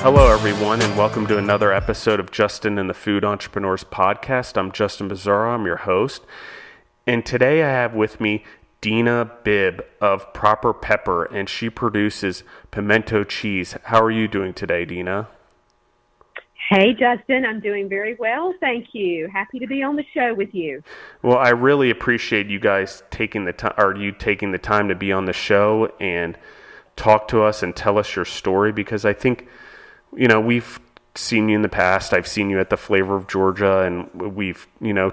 Hello, everyone, and welcome to another episode of Justin and the Food Entrepreneurs Podcast. I'm Justin Bizzarro. I'm your host. And today I have with me Deana Bibb of Proper Pepper, and she produces pimento cheese. How are you doing today, Deana? Hey, Justin. I'm doing very well, thank you. Happy to be on the show with you. Well, I really appreciate you guys taking the time, or you taking the time to be on the show and talk to us and tell us your story, because I think, you know, we've seen you in the past. I've seen you at the Flavor of Georgia, and we've,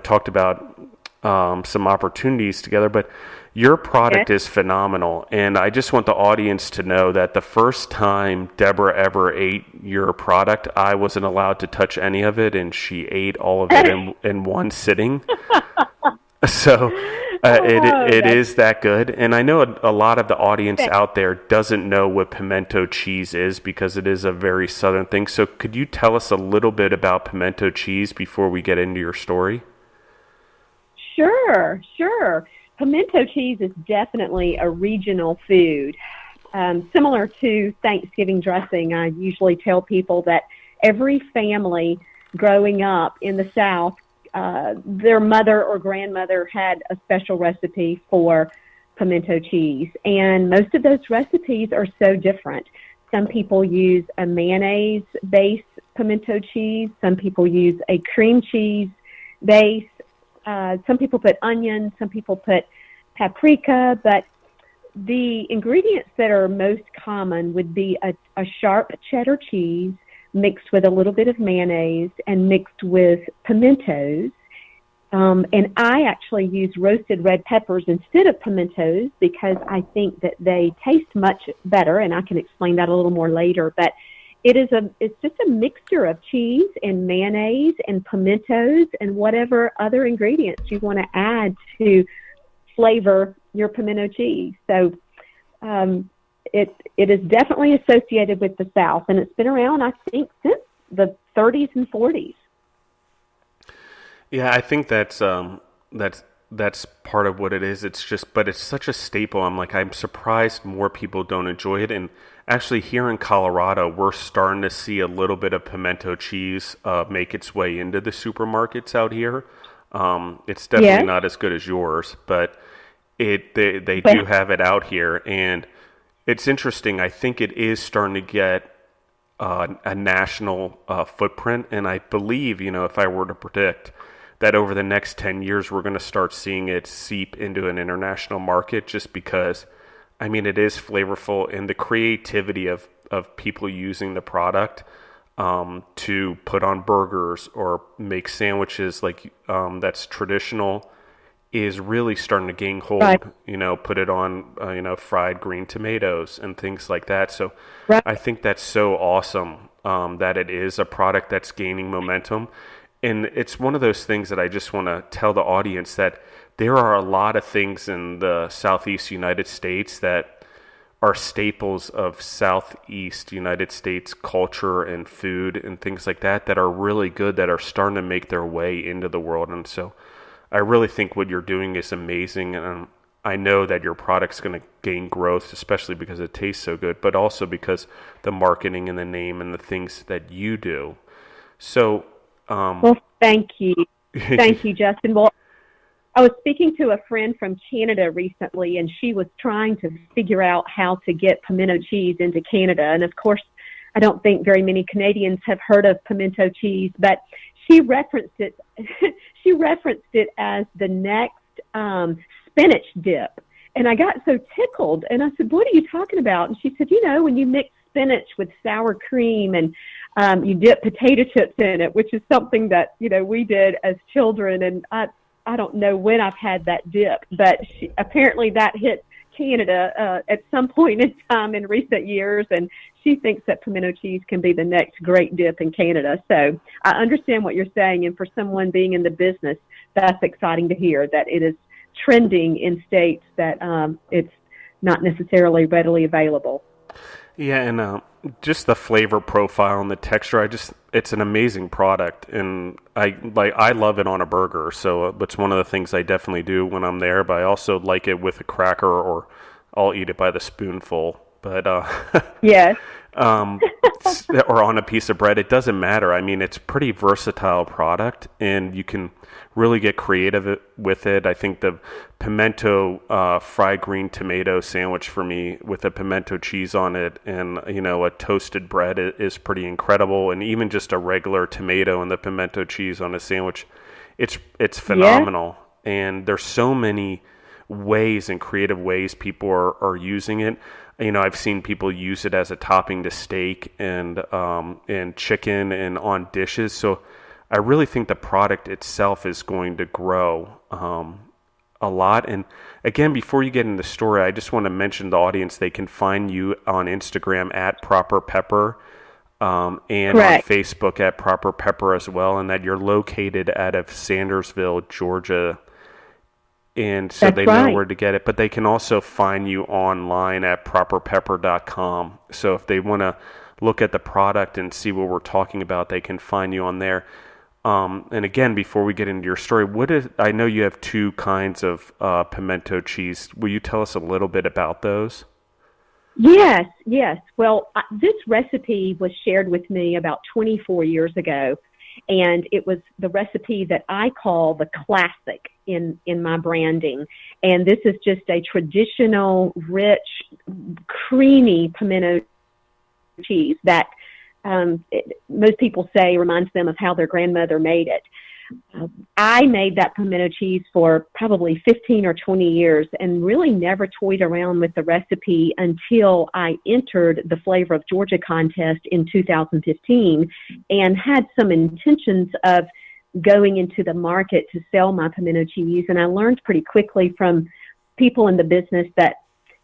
talked about some opportunities together, but your product is phenomenal. And I just want the audience to know that the first time Deborah ever ate your product, I wasn't allowed to touch any of it, and she ate all of it in one sitting. So it is that good. And I know a lot of the audience out there doesn't know what pimento cheese is, because it is a very southern thing. So could you tell us a little bit about pimento cheese before we get into your story? Sure. Pimento cheese is definitely a regional food. Similar to Thanksgiving dressing, I usually tell people that every family growing up in the South, their mother or grandmother had a special recipe for pimento cheese. And most of those recipes are so different. Some people use a mayonnaise-based pimento cheese. Some people use a cream cheese base. Some people put onions, some people put paprika, but the ingredients that are most common would be a sharp cheddar cheese mixed with a little bit of mayonnaise and mixed with pimentos. And I actually use roasted red peppers instead of pimentos because I think that they taste much better, and I can explain that a little more later. But it's just a mixture of cheese and mayonnaise and pimentos and whatever other ingredients you want to add to flavor your pimento cheese. So it is definitely associated with the South, and it's been around, I think, since the 30s and 40s. Yeah, I think that's part of what it is. But it's such a staple. I'm surprised more people don't enjoy it. And actually, here in Colorado, we're starting to see a little bit of pimento cheese make its way into the supermarkets out here. It's definitely not as good as yours, but they do have it out here, and it's interesting. I think it is starting to get a national footprint, and I believe, if I were to predict, that over the next 10 years, we're going to start seeing it seep into an international market, just because, it is flavorful, and the creativity of people using the product to put on burgers or make sandwiches that's traditional is really starting to gain hold. Right. Put it on, fried green tomatoes and things like that. So right. I think that's so awesome that it is a product that's gaining momentum. And it's one of those things that I just want to tell the audience that there are a lot of things in the Southeast United States that are staples of Southeast United States culture and food and things like that are really good, that are starting to make their way into the world. And so I really think what you're doing is amazing. And I know that your product's going to gain growth, especially because it tastes so good, but also because the marketing and the name and the things that you do. So, well, thank you. Thank you, Justin. Well, I was speaking to a friend from Canada recently, and she was trying to figure out how to get pimento cheese into Canada. And of course, I don't think very many Canadians have heard of pimento cheese, but she referenced it. She referenced it as the next spinach dip. And I got so tickled, and I said, "What are you talking about?" And she said, when you mix spinach with sour cream and you dip potato chips in it, which is something that, we did as children. And I don't know when I've had that dip, but apparently that hit Canada at some point in time in recent years. And she thinks that pimento cheese can be the next great dip in Canada. So I understand what you're saying. And for someone being in the business, that's exciting to hear that it is trending in states that it's not necessarily readily available. Yeah, and just the flavor profile and the texture, it's an amazing product, and I love it on a burger. So it's one of the things I definitely do when I'm there. But I also like it with a cracker, or I'll eat it by the spoonful. But yes. um, or on a piece of bread. It doesn't matter. I mean, it's a pretty versatile product, and you can really get creative with it. I think the pimento fried green tomato sandwich for me with a pimento cheese on it and, a toasted bread is pretty incredible. And even just a regular tomato and the pimento cheese on a sandwich, it's phenomenal. Yeah. And there's so many ways and creative ways people are using it. I've seen people use it as a topping to steak and chicken and on dishes. So I really think the product itself is going to grow a lot. And again, before you get into the story, I just want to mention the audience. They can find you on Instagram at Proper Pepper and Correct. on Facebook at Proper Pepper as well, and that you're located out of Sandersville, Georgia. And so they know where to get it. But they can also find you online at properpepper.com. So if they want to look at the product and see what we're talking about, they can find you on there. And again, before we get into your story, I know you have two kinds of pimento cheese. Will you tell us a little bit about those? Yes. Well, this recipe was shared with me about 24 years ago, and it was the recipe that I call the classic in my branding. And this is just a traditional, rich, creamy pimento cheese that most people say reminds them of how their grandmother made it. I made that pimento cheese for probably 15 or 20 years and really never toyed around with the recipe until I entered the Flavor of Georgia contest in 2015 and had some intentions of going into the market to sell my pimento cheese. And I learned pretty quickly from people in the business that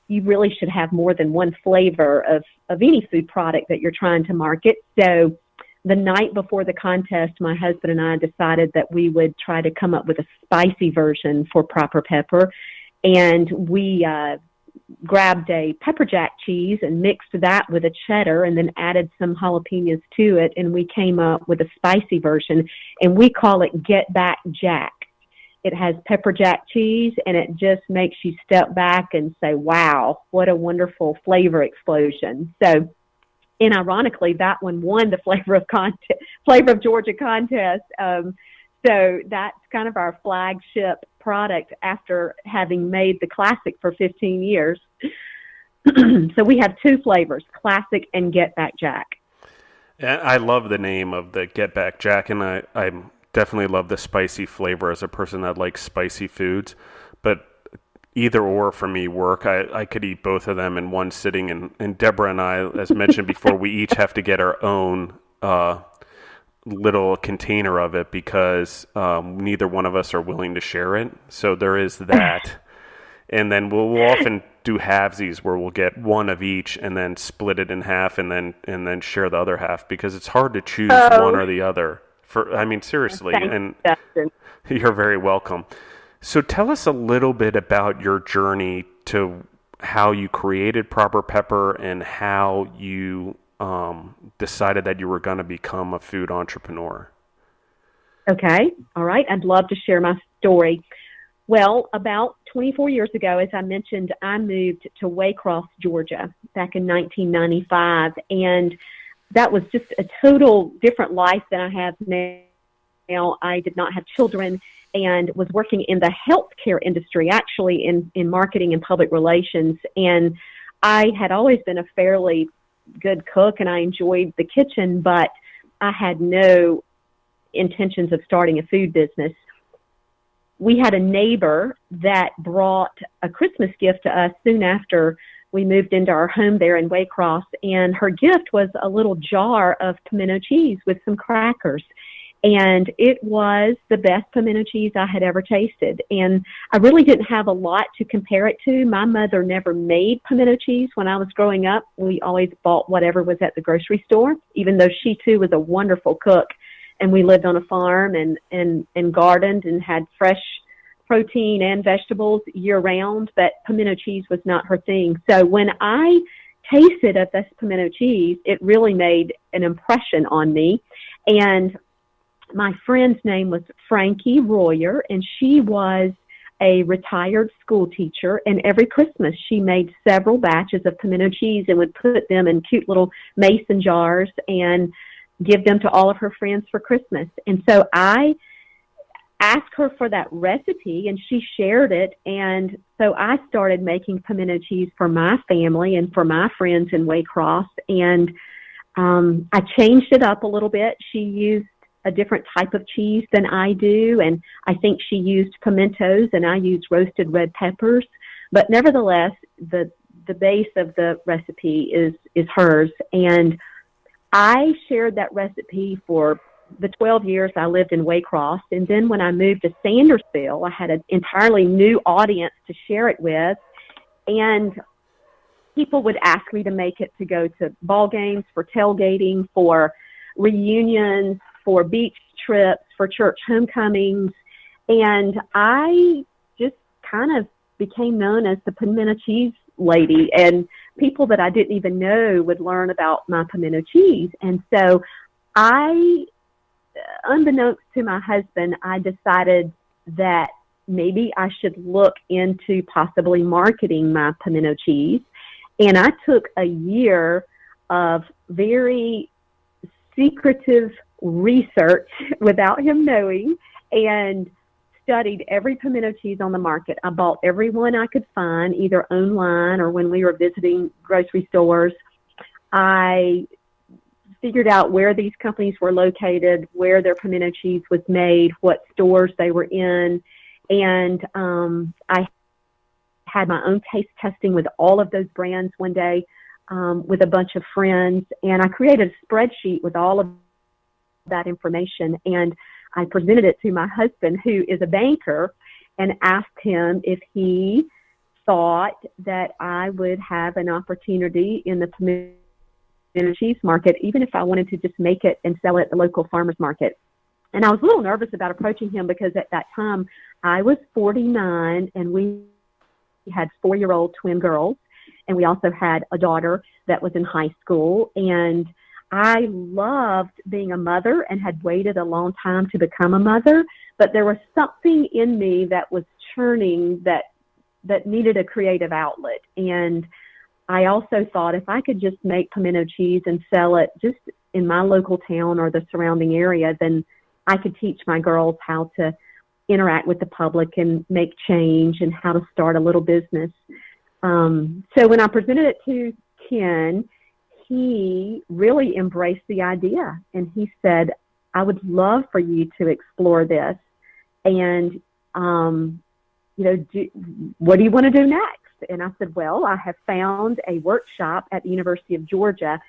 you really should have more than one flavor of any food product that you're trying to market. So the night before the contest, my husband and I decided that we would try to come up with a spicy version for Proper Pepper. And we grabbed a pepper jack cheese and mixed that with a cheddar and then added some jalapenos to it. And we came up with a spicy version, and we call it Get Back Jack. It has pepper jack cheese, and it just makes you step back and say, wow, what a wonderful flavor explosion. So, and ironically, that one won the Flavor of Georgia contest. So that's kind of our flagship product after having made the classic for 15 years. So we have two flavors, classic and Get Back Jack. Yeah, I love the name of the Get Back Jack, and I definitely love the spicy flavor as a person that likes spicy foods. But either or for me work. I could eat both of them in one sitting. And Deborah and I, as mentioned before, we each have to get our own little container of it because neither one of us are willing to share it. So there is that. And then we'll often do halvesies where we'll get one of each and then split it in half and then share the other half because it's hard to choose one or the other. Seriously. Thanks, and Justin. You're very welcome. So tell us a little bit about your journey to how you created Proper Pepper and how you decided that you were going to become a food entrepreneur. Okay. All right. I'd love to share my story. Well, about 24 years ago, as I mentioned, I moved to Waycross, Georgia back in 1995. And that was just a total different life than I have now. I did not have children and was working in the healthcare industry, actually in marketing and public relations. And I had always been a fairly good cook and I enjoyed the kitchen, but I had no intentions of starting a food business. We had a neighbor that brought a Christmas gift to us soon after we moved into our home there in Waycross, and her gift was a little jar of pimento cheese with some crackers. And it was the best pimento cheese I had ever tasted. And I really didn't have a lot to compare it to. My mother never made pimento cheese when I was growing up. We always bought whatever was at the grocery store, even though she too was a wonderful cook. And we lived on a farm and gardened and had fresh protein and vegetables year round, but pimento cheese was not her thing. So when I tasted of this pimento cheese, it really made an impression on me. And my friend's name was Frankie Royer, and she was a retired school teacher, and every Christmas she made several batches of pimento cheese and would put them in cute little mason jars and give them to all of her friends for Christmas. And so I asked her for that recipe, and she shared it. And so I started making pimento cheese for my family and for my friends in Waycross. And I changed it up a little bit. She used a different type of cheese than I do, and I think she used pimentos, and I used roasted red peppers. But nevertheless, the base of the recipe is hers. And I shared that recipe for the 12 years I lived in Waycross. And then when I moved to Sandersville, I had an entirely new audience to share it with. And people would ask me to make it to go to ball games, for tailgating, for reunions, for beach trips, for church homecomings. And I just kind of became known as the pimento cheese lady. And people that I didn't even know would learn about my pimento cheese. And so unbeknownst to my husband, I decided that maybe I should look into possibly marketing my pimento cheese. And I took a year of very secretive research without him knowing, and studied every pimento cheese on the market. I bought every one I could find, either online or when we were visiting grocery stores. I figured out where these companies were located, where their pimento cheese was made, what stores they were in. And I had my own taste testing with all of those brands one day with a bunch of friends. And I created a spreadsheet with all of that information. And I presented it to my husband, who is a banker, and asked him if he thought that I would have an opportunity in the pimento cheese market, even if I wanted to just make it and sell it at the local farmers market. And I was a little nervous about approaching him because at that time I was 49 and we had 4-year-old twin girls, and we also had a daughter that was in high school. And I loved being a mother and had waited a long time to become a mother, but there was something in me that was churning that needed a creative outlet. And I also thought if I could just make pimento cheese and sell it just in my local town or the surrounding area, then I could teach my girls how to interact with the public and make change and how to start a little business. So when I presented it to Ken, he really embraced the idea, and he said, I would love for you to explore this. And, what do you want to do next? And I said, well, I have found a workshop at the University of Georgia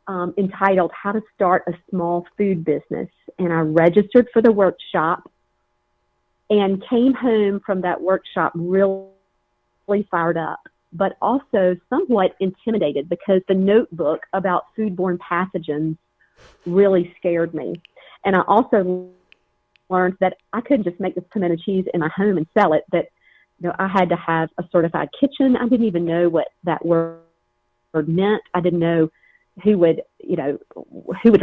entitled How to Start a Small Food Business. And I registered for the workshop and came home from that workshop really fired up, but also somewhat intimidated because the notebook about foodborne pathogens really scared me. And I also learned that I couldn't just make this pimento cheese in my home and sell it, that I had to have a certified kitchen. I didn't even know what that word meant. I didn't know who would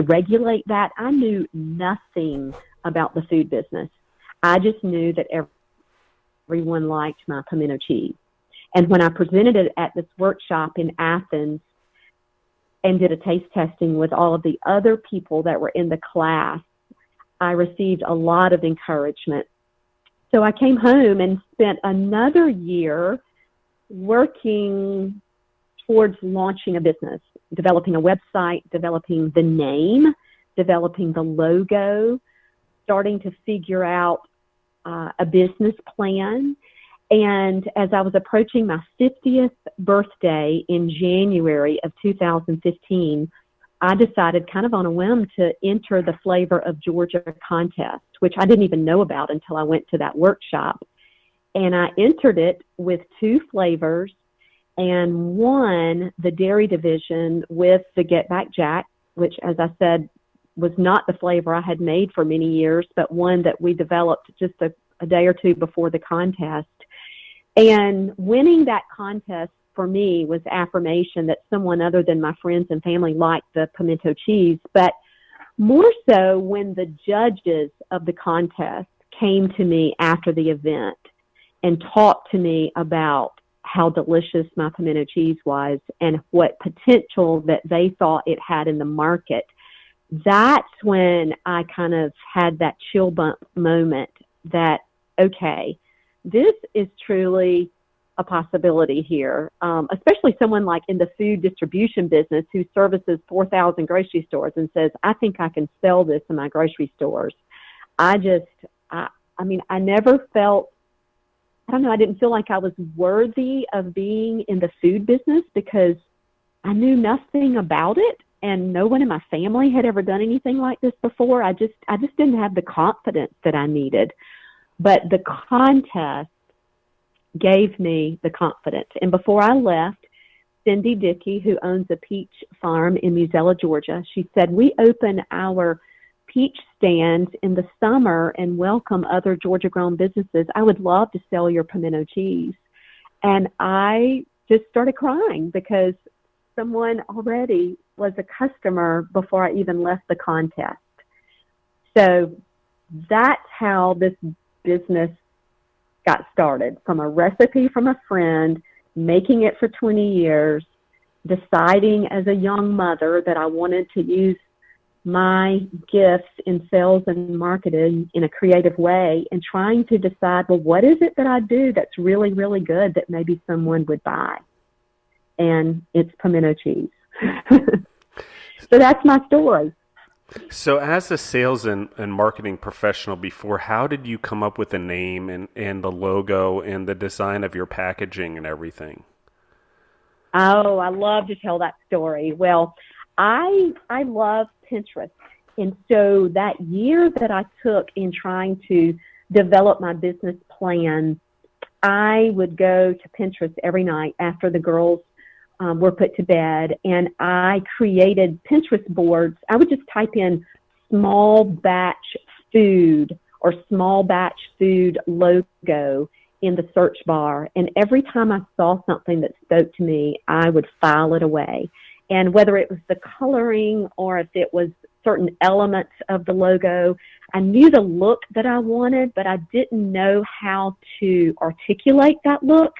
regulate that. I knew nothing about the food business. I just knew that everyone liked my pimento cheese. And when I presented it at this workshop in Athens and did a taste testing with all of the other people that were in the class, I received a lot of encouragement. So I came home and spent another year working towards launching a business, developing a website, developing the name, developing the logo, starting to figure out a business plan. And as I was approaching my 50th birthday in January of 2015, I decided kind of on a whim to enter the Flavor of Georgia contest, which I didn't even know about until I went to that workshop. And I entered it with 2 flavors and won the dairy division with the Get Back Jack, which, as I said, was not the flavor I had made for many years, but one that we developed just a day or two before the contest. And winning that contest for me was affirmation that someone other than my friends and family liked the pimento cheese. But more so when the judges of the contest came to me after the event and talked to me about how delicious my pimento cheese was and what potential that they thought it had in the market, that's when I kind of had that chill bump moment that, okay, this is truly a possibility here, especially someone like in the food distribution business who services 4,000 grocery stores and says, I think I can sell this in my grocery stores. I never felt, I don't know, I didn't feel like I was worthy of being in the food business because I knew nothing about it, and no one in my family had ever done anything like this before. I just didn't have the confidence that I needed. But the contest gave me the confidence. And before I left, Cindy Dickey, who owns a peach farm in Musella, Georgia, she said, we open our peach stands in the summer and welcome other Georgia-grown businesses. I would love to sell your pimento cheese. And I just started crying because someone already was a customer before I even left the contest. So that's how this business got started, from a recipe from a friend, making it for 20 years, deciding as a young mother that I wanted to use my gifts in sales and marketing in a creative way, and trying to decide, well, what is it that I do that's really, really good that maybe someone would buy? And it's pimento cheese. So that's my story. So as a sales and marketing professional before, how did you come up with the name and the logo and the design of your packaging and everything? Oh, I love to tell that story. Well, I love Pinterest. And so that year that I took in trying to develop my business plan, I would go to Pinterest every night after the girls were put to bed, and I created Pinterest boards. I would just type in small batch food or small batch food logo in the search bar, and every time I saw something that spoke to me, I would file it away. And whether it was the coloring or if it was certain elements of the logo, I knew the look that I wanted, but I didn't know how to articulate that look.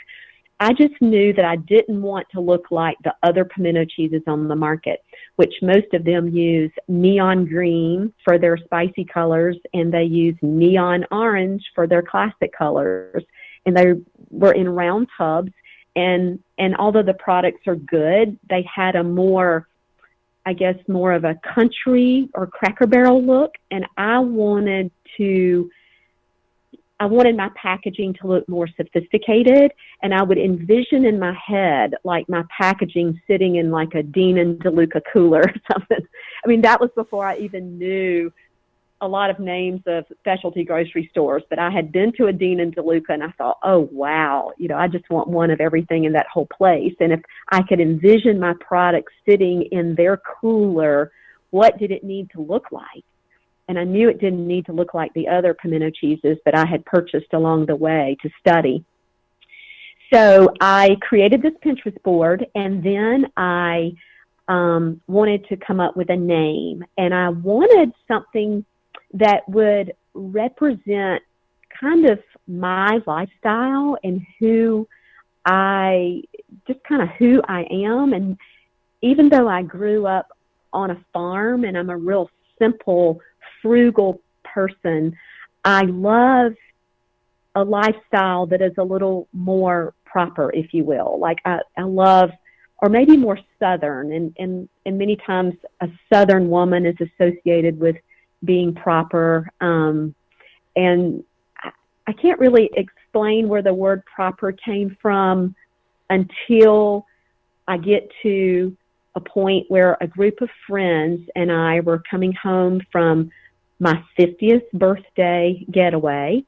I just knew that I didn't want to look like the other pimento cheeses on the market, which most of them use neon green for their spicy colors, and they use neon orange for their classic colors. And they were in round tubs. And although the products are good, they had a more of a country or Cracker Barrel look. And I wanted my packaging to look more sophisticated, and I would envision in my head like my packaging sitting in like a Dean and DeLuca cooler or something. I mean, that was before I even knew a lot of names of specialty grocery stores, but I had been to a Dean and DeLuca and I thought, oh, wow, I just want one of everything in that whole place. And if I could envision my product sitting in their cooler, what did it need to look like? And I knew it didn't need to look like the other pimento cheeses that I had purchased along the way to study. So I created this Pinterest board, and then I wanted to come up with a name. And I wanted something that would represent kind of my lifestyle and who I am. And even though I grew up on a farm and I'm a real simple, frugal person, I love a lifestyle that is a little more proper, if you will. Like I love, or maybe more Southern, and many times a Southern woman is associated with being proper. And I can't really explain where the word proper came from until I get to a point where a group of friends and I were coming home from my 50th birthday getaway,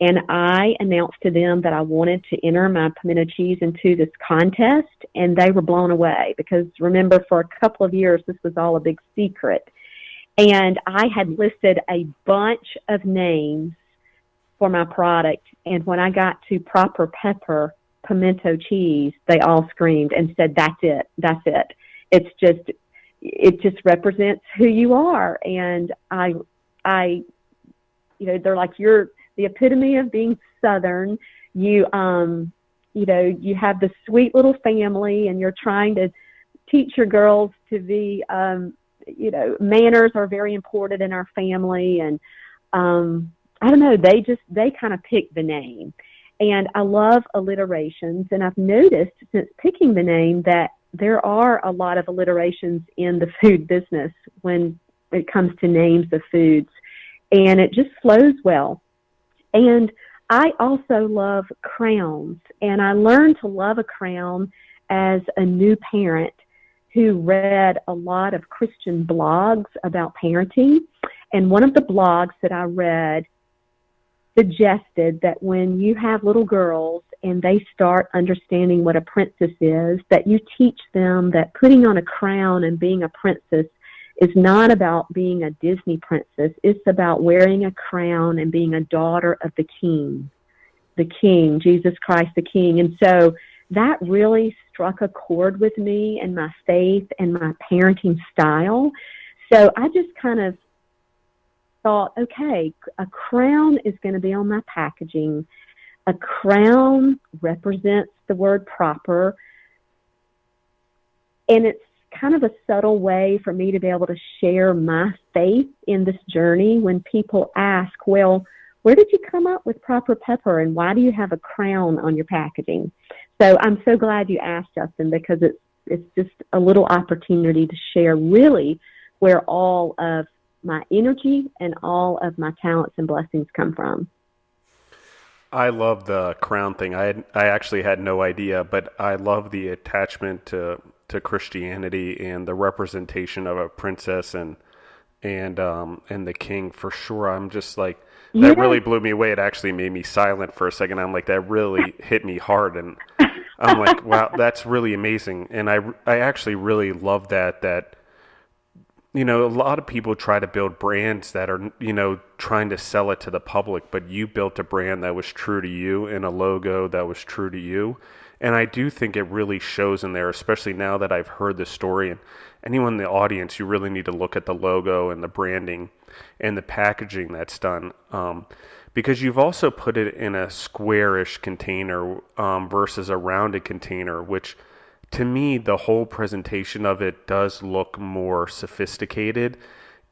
and I announced to them that I wanted to enter my pimento cheese into this contest, and they were blown away because, remember, for a couple of years, this was all a big secret. And I had listed a bunch of names for my product, and when I got to proper pepper pimento cheese, they all screamed and said, that's it. It just represents who you are. And they're like, you're the epitome of being Southern. you you have the sweet little family, and you're trying to teach your girls to be, manners are very important in our family. And I don't know, they kind of picked the name. And I love alliterations. And I've noticed since picking the name that there are a lot of alliterations in the food business when it comes to names of foods. And it just flows well. And I also love crowns. And I learned to love a crown as a new parent who read a lot of Christian blogs about parenting. And one of the blogs that I read suggested that when you have little girls and they start understanding what a princess is, that you teach them that putting on a crown and being a princess is not about being a Disney princess. It's about wearing a crown and being a daughter of the King, Jesus Christ the King. And so that really struck a chord with me and my faith and my parenting style. So I just kind of thought, okay, a crown is going to be on my packaging. A crown represents the word proper. And it's kind of a subtle way for me to be able to share my faith in this journey when people ask, well, where did you come up with proper pepper, and why do you have a crown on your packaging? So I'm so glad you asked, Justin, because it's just a little opportunity to share really where all of my energy and all of my talents and blessings come from. I love the crown thing. I actually had no idea, but I love the attachment to Christianity and the representation of a princess and the king for sure. I'm just like, that really blew me away. It actually made me silent for a second. I'm like, that really hit me hard. And I'm like, wow, that's really amazing. And I actually really love that, a lot of people try to build brands that are, trying to sell it to the public, but you built a brand that was true to you and a logo that was true to you. And I do think it really shows in there, especially now that I've heard the story. And anyone in the audience, you really need to look at the logo and the branding and the packaging that's done, because you've also put it in a squarish container versus a rounded container, which to me, the whole presentation of it does look more sophisticated,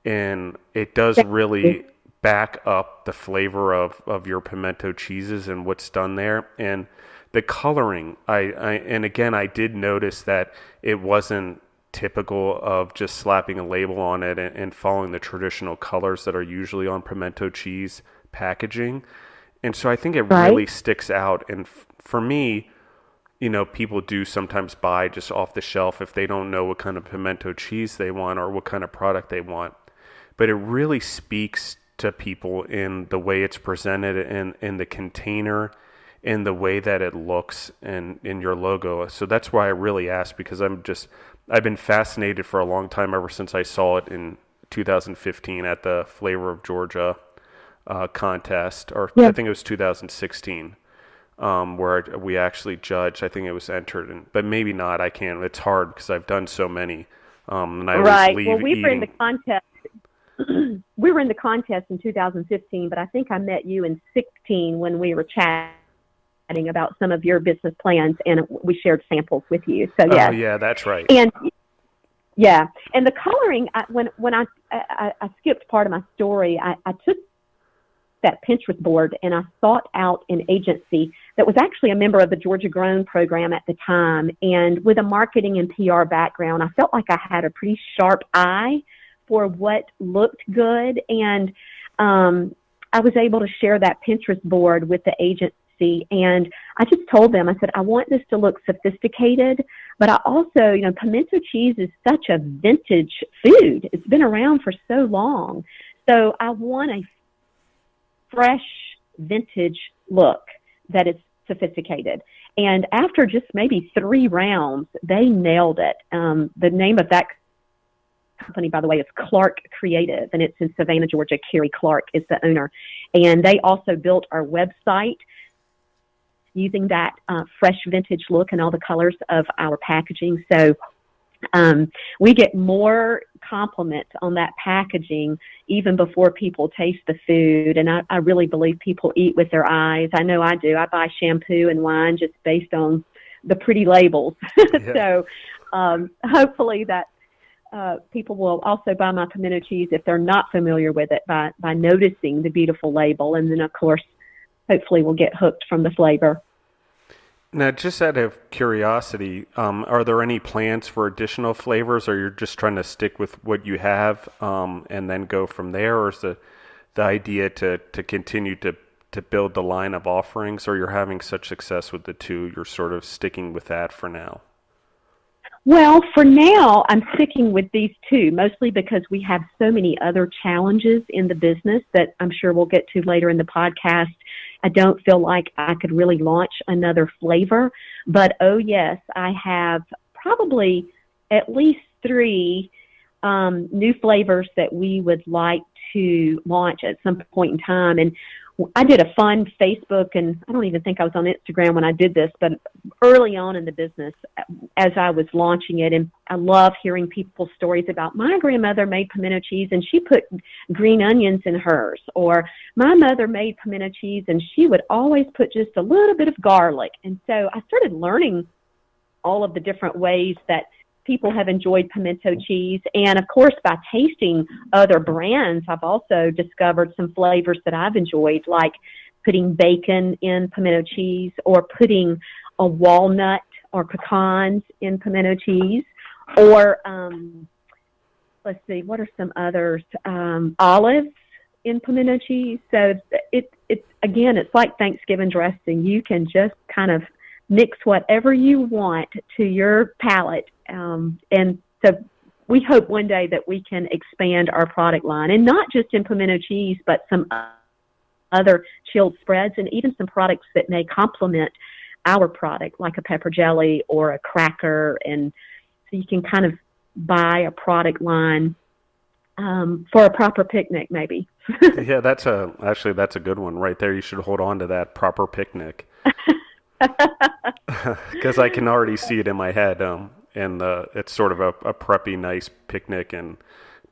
and it does really back up the flavor of your pimento cheeses and what's done there. And the coloring, I did notice that it wasn't typical of just slapping a label on it and following the traditional colors that are usually on pimento cheese packaging. And so I think it really sticks out. And for me, people do sometimes buy just off the shelf if they don't know what kind of pimento cheese they want or what kind of product they want. But it really speaks to people in the way it's presented and in the container, in the way that it looks, and in your logo. So that's why I really asked, because I've been fascinated for a long time, ever since I saw it in 2015 at the Flavor of Georgia contest, or I think it was 2016. Where we actually judged. I think it was entered, but maybe not. I can't. It's hard because I've done so many. And I always leave we were in the contest. We were in the contest in 2015, but I think I met you in 16 when we were chatting about some of your business plans, and we shared samples with you. So yeah. Oh yeah, that's right. And and the coloring. When I skipped part of my story, I took that Pinterest board and I sought out an agency that was actually a member of the Georgia Grown program at the time. And with a marketing and PR background, I felt like I had a pretty sharp eye for what looked good. And I was able to share that Pinterest board with the agency. And I just told them, I said, I want this to look sophisticated, but I also, pimento cheese is such a vintage food. It's been around for so long. So I want a fresh vintage look that is sophisticated. And after just maybe 3 rounds, they nailed it. The name of that company, by the way, is Clark Creative, and it's in Savannah, Georgia. Carrie Clark is the owner. And they also built our website using that fresh vintage look and all the colors of our packaging. So We get more compliments on that packaging even before people taste the food. And I really believe people eat with their eyes. I know I do. I buy shampoo and wine just based on the pretty labels. Yeah. So hopefully that people will also buy my pimento cheese if they're not familiar with it by noticing the beautiful label. And then, of course, hopefully we'll get hooked from the flavor. Now, just out of curiosity, are there any plans for additional flavors, or you're just trying to stick with what you have and then go from there? Or is the idea to continue to build the line of offerings, or you're having such success with the two, you're sort of sticking with that for now? Well, for now, I'm sticking with these two, mostly because we have so many other challenges in the business that I'm sure we'll get to later in the podcast. I don't feel like I could really launch another flavor, but oh yes, I have probably at least 3 new flavors that we would like to launch at some point in time. And I did a fun Facebook, and I don't even think I was on Instagram when I did this, but early on in the business as I was launching it, and I love hearing people's stories about my grandmother made pimento cheese and she put green onions in hers, or my mother made pimento cheese and she would always put just a little bit of garlic. And so I started learning all of the different ways that people have enjoyed pimento cheese. And of course, by tasting other brands, I've also discovered some flavors that I've enjoyed, like putting bacon in pimento cheese, or putting a walnut or pecans in pimento cheese, or let's see, what are some others? Olives in pimento cheese. So it's again, it's like Thanksgiving dressing. You can just kind of mix whatever you want to your palate. And so we hope one day that we can expand our product line, and not just in pimento cheese, but some other chilled spreads, and even some products that may complement our product, like a pepper jelly or a cracker. And so you can kind of buy a product line for a proper picnic, maybe. Yeah, that's a good one right there. You should hold on to that, proper picnic. Because I can already see it in my head, and it's sort of a preppy, nice picnic, and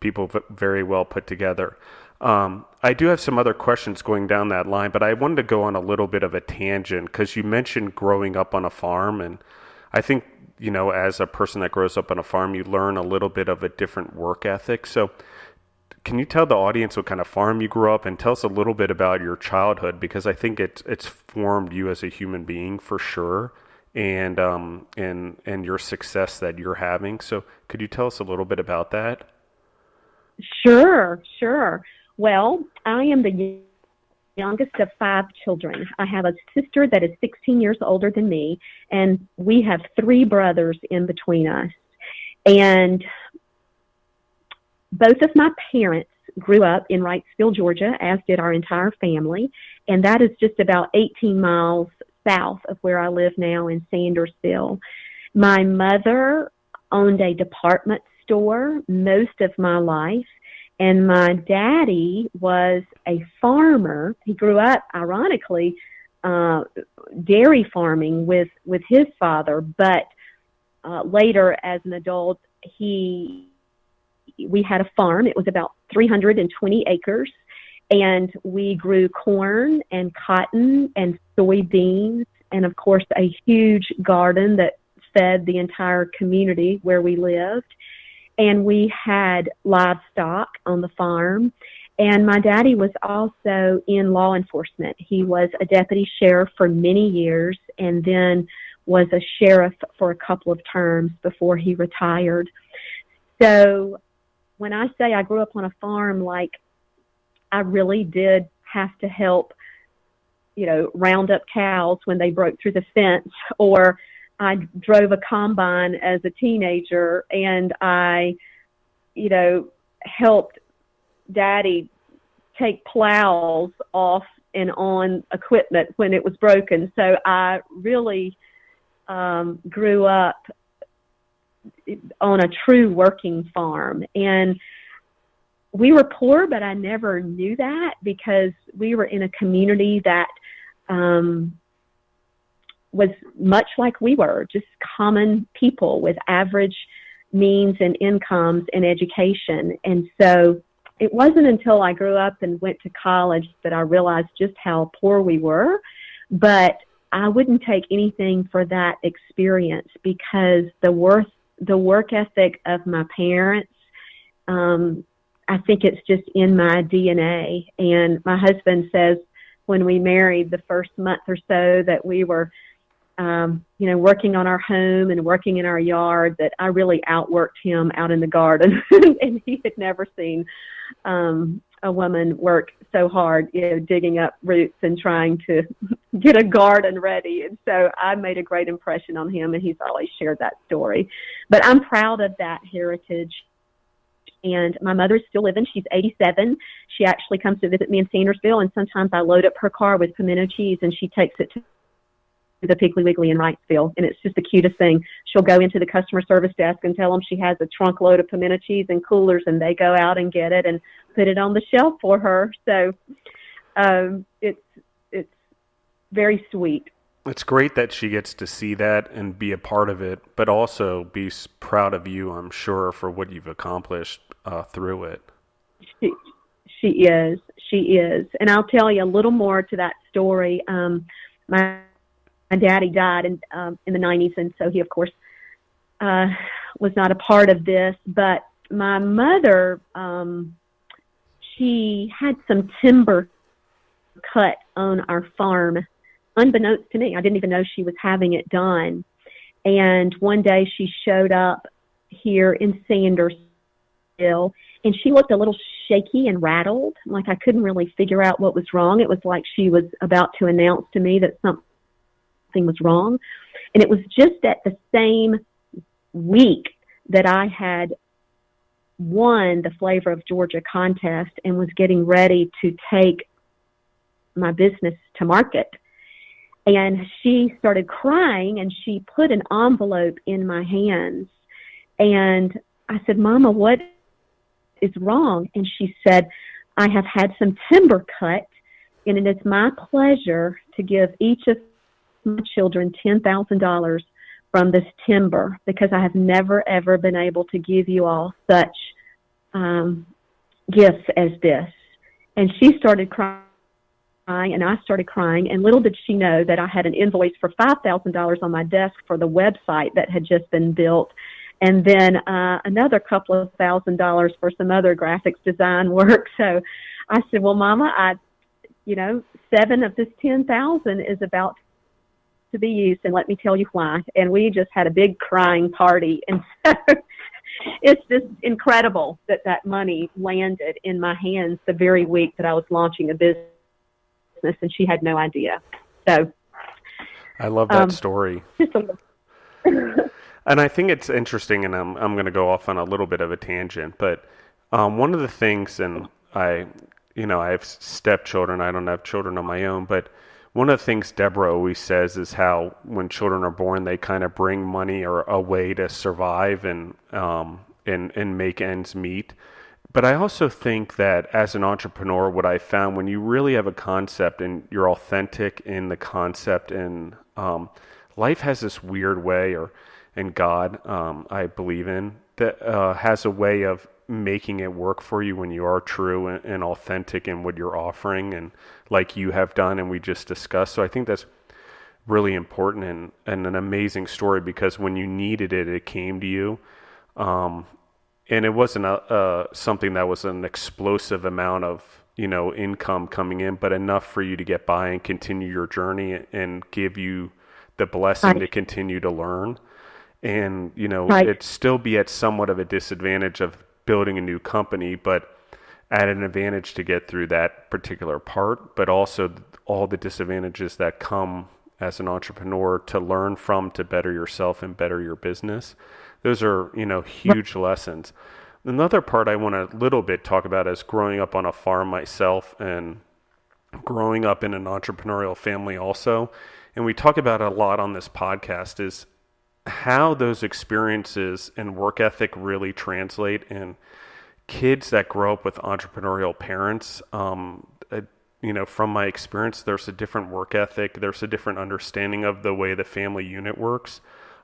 people very well put together. I do have some other questions going down that line, but I wanted to go on a little bit of a tangent, because you mentioned growing up on a farm, and I think, as a person that grows up on a farm, you learn a little bit of a different work ethic. So can you tell the audience what kind of farm you grew up, and tell us a little bit about your childhood, because I think it's formed you as a human being for sure, and your success that you're having. So could you tell us a little bit about that? Sure. Well, I am the youngest of 5 children. I have a sister that is 16 years older than me, and we have 3 brothers in between us. And both of my parents grew up in Wrightsville, Georgia, as did our entire family, and that is just about 18 miles south of where I live now in Sandersville. My mother owned a department store most of my life, and my daddy was a farmer. He grew up, ironically, dairy farming with his father, but later as an adult, we had a farm. It was about 320 acres, and we grew corn and cotton and soybeans, and of course a huge garden that fed the entire community where we lived. And we had livestock on the farm. And my daddy was also in law enforcement. He was a deputy sheriff for many years, and then was a sheriff for a couple of terms before he retired. So when I say I grew up on a farm, like, I really did have to help, round up cows when they broke through the fence, or I drove a combine as a teenager, and I, helped Daddy take plows off and on equipment when it was broken. So I really grew up on a true working farm. And we were poor, but I never knew that, because we were in a community that was much like we were, just common people with average, means and incomes and education. And so it wasn't until I grew up and went to college that I realized just how poor we were. But I wouldn't take anything for that experience, because the work ethic of my parents, I think it's just in my DNA. And my husband says when we married the first month or so that we were, working on our home and working in our yard, that I really outworked him out in the garden. And he had never seen a woman work so hard, digging up roots and trying to get a garden ready. And so I made a great impression on him, and he's always shared that story. But I'm proud of that heritage. And my mother's still living. She's 87. She actually comes to visit me in Sandersville, and sometimes I load up her car with pimento cheese, and she takes it to the Piggly Wiggly in Wrightsville, and it's just the cutest thing. She'll go into the customer service desk and tell them she has a trunk load of pimento cheese and coolers, and they go out and get it and put it on the shelf for her. So it's very sweet. It's great that she gets to see that and be a part of it, but also be proud of you, I'm sure, for what you've accomplished through it. She is. And I'll tell you a little more to that story. My daddy died in the 90s, and so he, of course, was not a part of this. But my mother, she had some timber cut on our farm, unbeknownst to me. I didn't even know she was having it done. And one day she showed up here in Sandersville, and she looked a little shaky and rattled, like I couldn't really figure out what was wrong. It was like she was about to announce to me that something was wrong. And it was just at the same week that I had won the Flavor of Georgia contest and was getting ready to take my business to market. And she started crying, and she put an envelope in my hands. And I said, "Mama, what is wrong?" And she said, "I have had some timber cut, and it is my pleasure to give each of my children $10,000 from this timber, because I have never, ever been able to give you all such gifts as this." And she started crying, and I started crying, and little did she know that I had an invoice for $5,000 on my desk for the website that had just been built, and then another couple of $1,000 for some other graphics design work. So I said, "Well, Mama, 7 of this 10,000 is about to be used, and let me tell you why." And we just had a big crying party. And so it's just incredible that that money landed in my hands the very week that I was launching a business, and she had no idea. So I love that story. And I think it's interesting, and I'm going to go off on a little bit of a tangent, but one of the things, and I have stepchildren, I don't have children of my own, but one of the things Deborah always says is how when children are born, they kind of bring money or a way to survive and make ends meet. But I also think that as an entrepreneur, what I found, when you really have a concept and you're authentic in the concept, and life has this weird way, and God, I believe in, that has a way of making it work for you when you are true and authentic in what you're offering, and like you have done and we just discussed. So I think that's really important and an amazing story, because when you needed it, it came to you. And it wasn't something that was an explosive amount of income coming in, but enough for you to get by and continue your journey and give you the blessing to continue to learn. And it'd still be at somewhat of a disadvantage of building a new company, but at an advantage to get through that particular part, but also all the disadvantages that come as an entrepreneur to learn from, to better yourself and better your business. Those are, huge lessons. Another part I want to little bit talk about is growing up on a farm myself and growing up in an entrepreneurial family also. And we talk about it a lot on this podcast, is how those experiences and work ethic really translate in kids that grow up with entrepreneurial parents. From my experience, there's a different work ethic. There's a different understanding of the way the family unit works.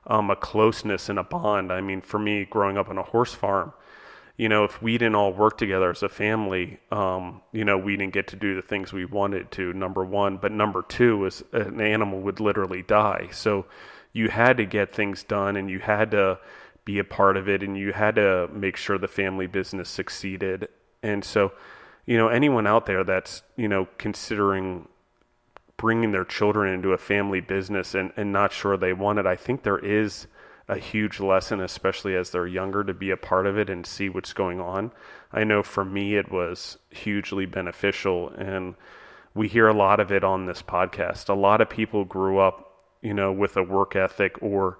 a closeness and a bond. I mean, for me, growing up on a horse farm, if we didn't all work together as a family, we didn't get to do the things we wanted to, number one. But number two is an animal would literally die. So you had to get things done, and you had to be a part of it, and you had to make sure the family business succeeded. And so, anyone out there that's, considering bringing their children into a family business and not sure they want it, I think there is a huge lesson, especially as they're younger, to be a part of it and see what's going on. I know for me it was hugely beneficial, and we hear a lot of it on this podcast. A lot of people grew up, with a work ethic or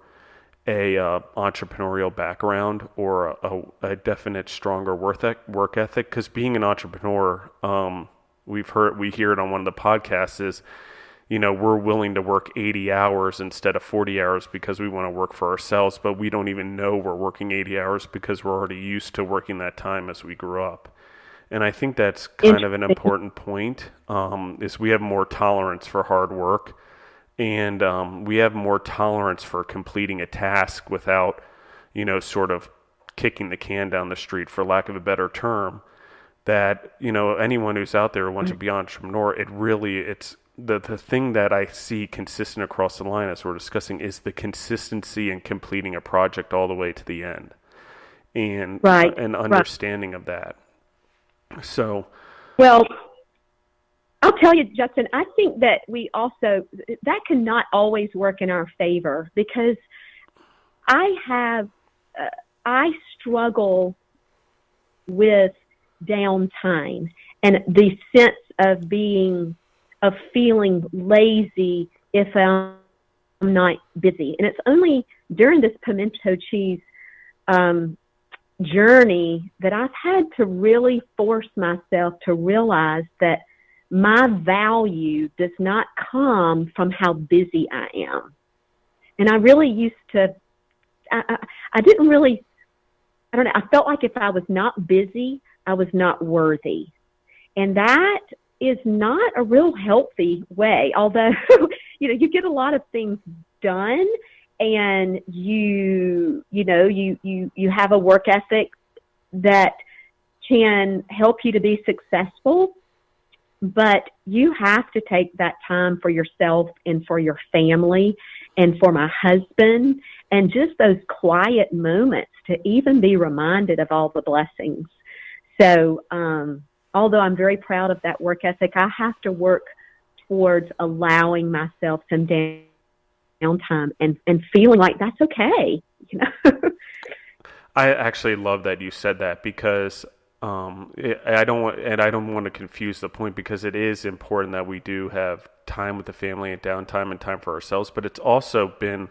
a entrepreneurial background or a definite stronger work ethic. Because being an entrepreneur, we hear it on one of the podcasts is, we're willing to work 80 hours instead of 40 hours because we want to work for ourselves, but we don't even know we're working 80 hours because we're already used to working that time as we grew up. And I think that's kind of an important point, is we have more tolerance for hard work, and we have more tolerance for completing a task without, sort of kicking the can down the street, for lack of a better term. That, anyone who's out there who wants to be an entrepreneur, it's the thing that I see consistent across the line, as we're discussing, is the consistency in completing a project all the way to the end, and an understanding of that. So, well, I'll tell you, Justin, I think that that cannot always work in our favor, because I struggle with downtime and the sense of feeling lazy if I'm not busy. And it's only during this pimento cheese journey that I've had to really force myself to realize that my value does not come from how busy I am. And I really used to, I didn't really, I don't know, I felt like if I was not busy, I was not worthy. And that is not a real healthy way, although, you get a lot of things done, and you have a work ethic that can help you to be successful, but you have to take that time for yourself and for your family and for my husband, and just those quiet moments to even be reminded of all the blessings. So, although I'm very proud of that work ethic, I have to work towards allowing myself some downtime and feeling like that's okay. I actually love that you said that, because I don't want to confuse the point, because it is important that we do have time with the family and downtime and time for ourselves. But it's also been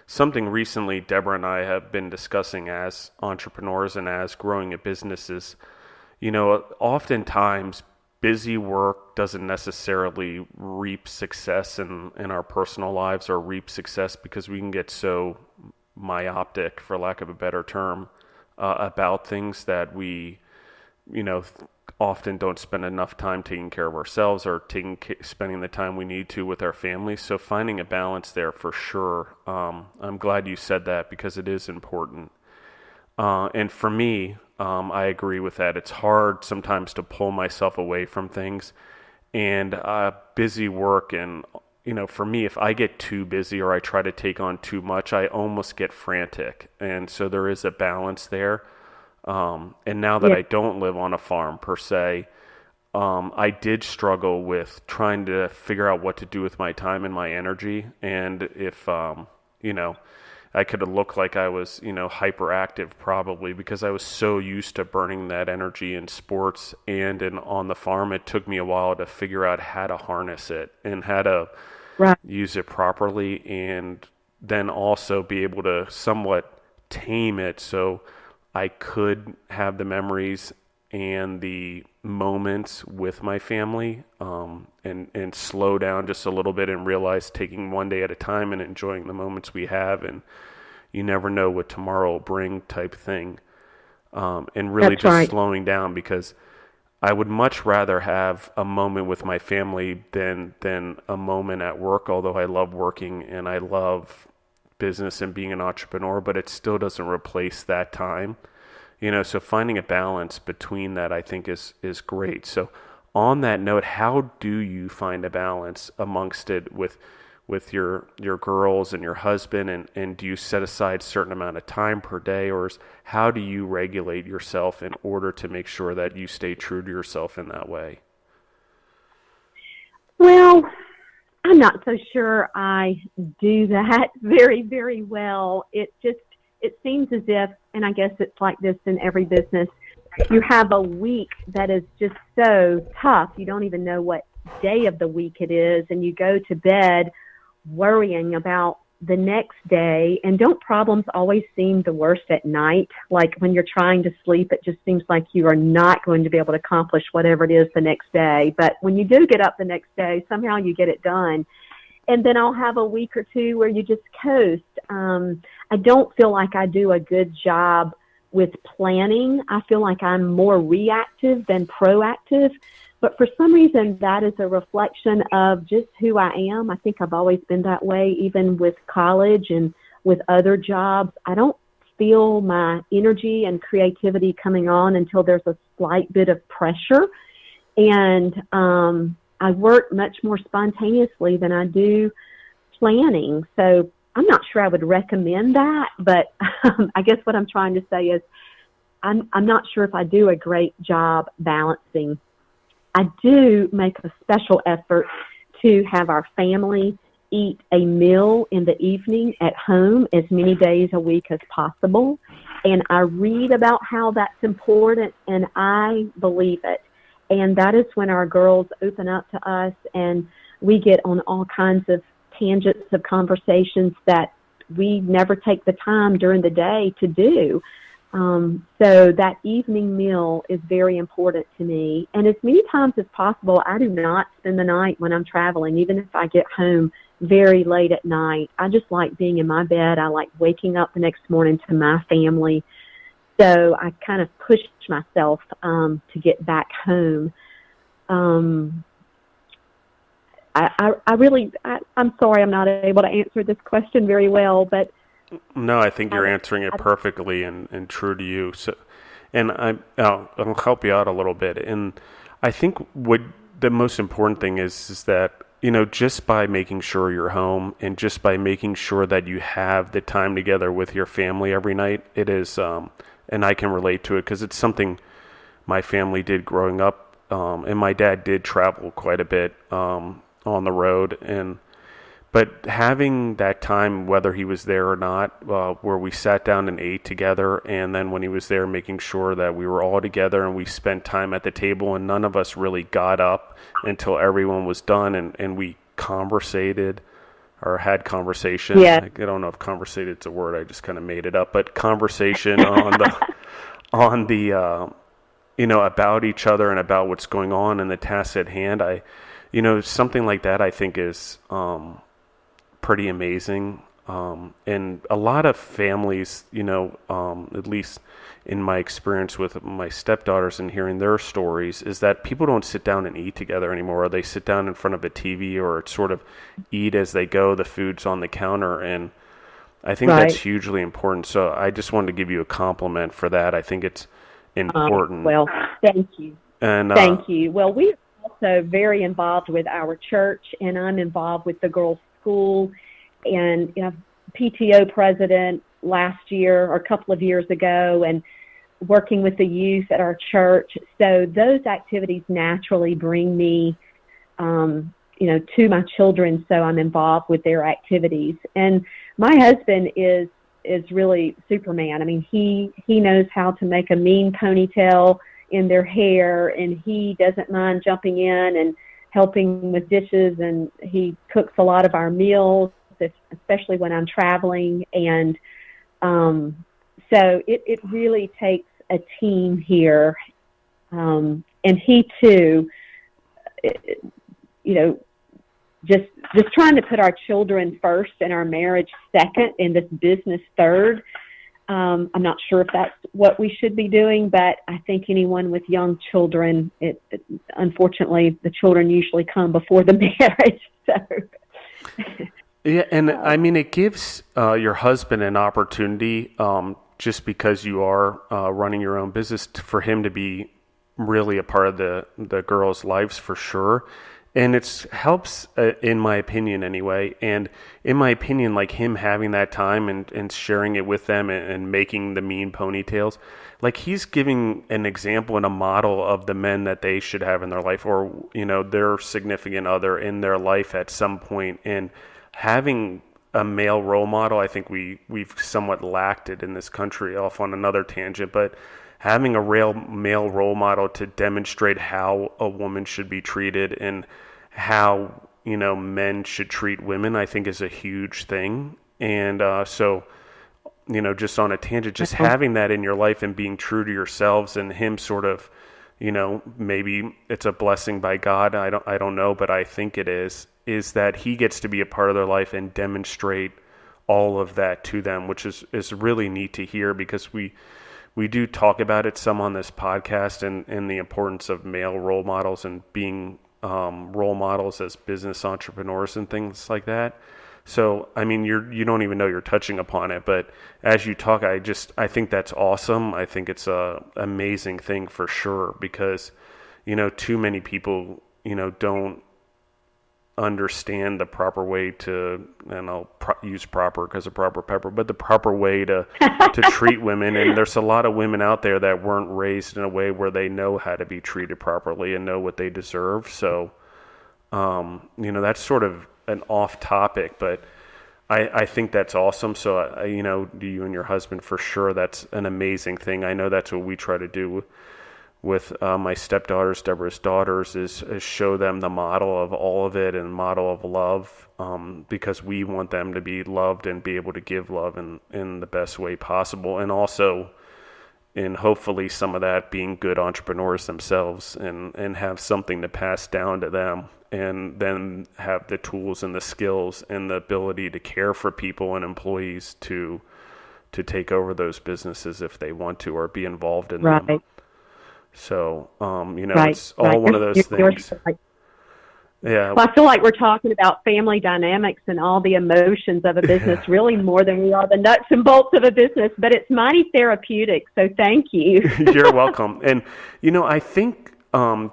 something recently Deborah and I have been discussing as entrepreneurs and as growing a business is, oftentimes busy work doesn't necessarily reap success in our personal lives, or reap success, because we can get so myopic, for lack of a better term, about things that we, often don't spend enough time taking care of ourselves or spending the time we need to with our families. So finding a balance there for sure. I'm glad you said that, because it is important. And for me, I agree with that. It's hard sometimes to pull myself away from things, and busy work. And, for me, if I get too busy or I try to take on too much, I almost get frantic. And so there is a balance there. And now that I don't live on a farm per se, I did struggle with trying to figure out what to do with my time and my energy. And if, I could look like I was, hyperactive probably, because I was so used to burning that energy in sports and on the farm. It took me a while to figure out how to harness it and how to use it properly, and then also be able to somewhat tame it so I could have the memories and the moments with my family, and slow down just a little bit and realize taking one day at a time and enjoying the moments we have, and you never know what tomorrow will bring type thing, and really slowing down, because I would much rather have a moment with my family than a moment at work, although I love working and I love business and being an entrepreneur, but it still doesn't replace that time. So finding a balance between that, I think, is great. So on that note, how do you find a balance amongst it with your girls and your husband, and do you set aside a certain amount of time per day, or how do you regulate yourself in order to make sure that you stay true to yourself in that way? Well, I'm not so sure I do that very, very well. It seems as if, and I guess it's like this in every business, you have a week that is just so tough. You don't even know what day of the week it is, and you go to bed worrying about the next day. And don't problems always seem the worst at night? Like when you're trying to sleep, it just seems like you are not going to be able to accomplish whatever it is the next day. But when you do get up the next day, somehow you get it done. And then I'll have a week or two where you just coast. I don't feel like I do a good job with planning. I feel like I'm more reactive than proactive. But for some reason, that is a reflection of just who I am. I think I've always been that way, even with college and with other jobs. I don't feel my energy and creativity coming on until there's a slight bit of pressure. And I work much more spontaneously than I do planning. So I'm not sure I would recommend that, but I guess what I'm trying to say is I'm not sure if I do a great job balancing. I do make a special effort to have our family eat a meal in the evening at home as many days a week as possible. And I read about how that's important, and I believe it. And that is when our girls open up to us, and we get on all kinds of tangents of conversations that we never take the time during the day to do. So that evening meal is very important to me. And as many times as possible, I do not spend the night when I'm traveling, even if I get home very late at night. I just like being in my bed. I like waking up the next morning to my family. So I kind of push myself to get back home. I'm sorry I'm not able to answer this question very well, but no, I think you're answering it perfectly and true to you. So, and I'll help you out a little bit. And I think what the most important thing is that, just by making sure you're home and just by making sure that you have the time together with your family every night, it is, and I can relate to it because it's something my family did growing up. And my dad did travel quite a bit on the road, but having that time, whether he was there or not, where we sat down and ate together, and then when he was there, making sure that we were all together and we spent time at the table, and none of us really got up until everyone was done, and we conversated or had conversation. Yeah. I don't know if conversated is a word, I just kind of made it up, but conversation on the about each other and about what's going on and the tasks at hand. Something like that I think is pretty amazing. And a lot of families, at least in my experience with my stepdaughters and hearing their stories, is that people don't sit down and eat together anymore. Or they sit down in front of a TV or sort of eat as they go. The food's on the counter. And I think that's hugely important. So I just wanted to give you a compliment for that. I think it's important. Well, thank you. And thank you. Well, we're also very involved with our church, and I'm involved with the girls' school, and PTO president last year or a couple of years ago, and working with the youth at our church. So those activities naturally bring me, to my children. So I'm involved with their activities. And my husband is really Superman. I mean, he knows how to make a mean ponytail in their hair, and he doesn't mind jumping in and helping with dishes, and he cooks a lot of our meals, especially when I'm traveling. And so it really takes a team here. And he too, just trying to put our children first and our marriage second and this business third. I'm not sure if that's what we should be doing, but I think anyone with young children, unfortunately, the children usually come before the marriage. So. Yeah, and I mean, it gives your husband an opportunity, just because you are running your own business, for him to be really a part of the girls' lives for sure. And it helps, in my opinion, anyway. And in my opinion, like him having that time and sharing it with them and making the mean ponytails, like he's giving an example and a model of the men that they should have in their life, or, you know, their significant other in their life at some point. And having a male role model, I think we've somewhat lacked it in this country, off on another tangent, but having a real male role model to demonstrate how a woman should be treated and how, you know, men should treat women, I think is a huge thing. And so, you know, just on a tangent, just having that in your life and being true to yourselves, and him sort of, you know, maybe it's a blessing by God, I don't know, but I think it is that he gets to be a part of their life and demonstrate all of that to them, which is really neat to hear, because we do talk about it some on this podcast, and the importance of male role models and being role models as business entrepreneurs and things like that. So, I mean, you don't even know you're touching upon it, but as you talk, I think that's awesome. I think it's a amazing thing for sure, because, you know, too many people, you know, don't understand the proper way to, and I'll use proper because of proper pepper, but the proper way to treat women. And there's a lot of women out there that weren't raised in a way where they know how to be treated properly and know what they deserve. So, you know, that's sort of an off topic, but I think that's awesome. So, you know, you and your husband, for sure, that's an amazing thing. I know that's what we try to do with my stepdaughters, Deborah's daughters, is show them the model of all of it, and model of love, because we want them to be loved and be able to give love in the best way possible. And also, and hopefully some of that being good entrepreneurs themselves, and have something to pass down to them, and then have the tools and the skills and the ability to care for people and employees to take over those businesses if they want to, or be involved in them. So, you know, it's all one of those things. Yeah. Well, I feel like we're talking about family dynamics and all the emotions of a business, really more than we are the nuts and bolts of a business, but it's mighty therapeutic. So thank you. You're welcome. And, you know, I think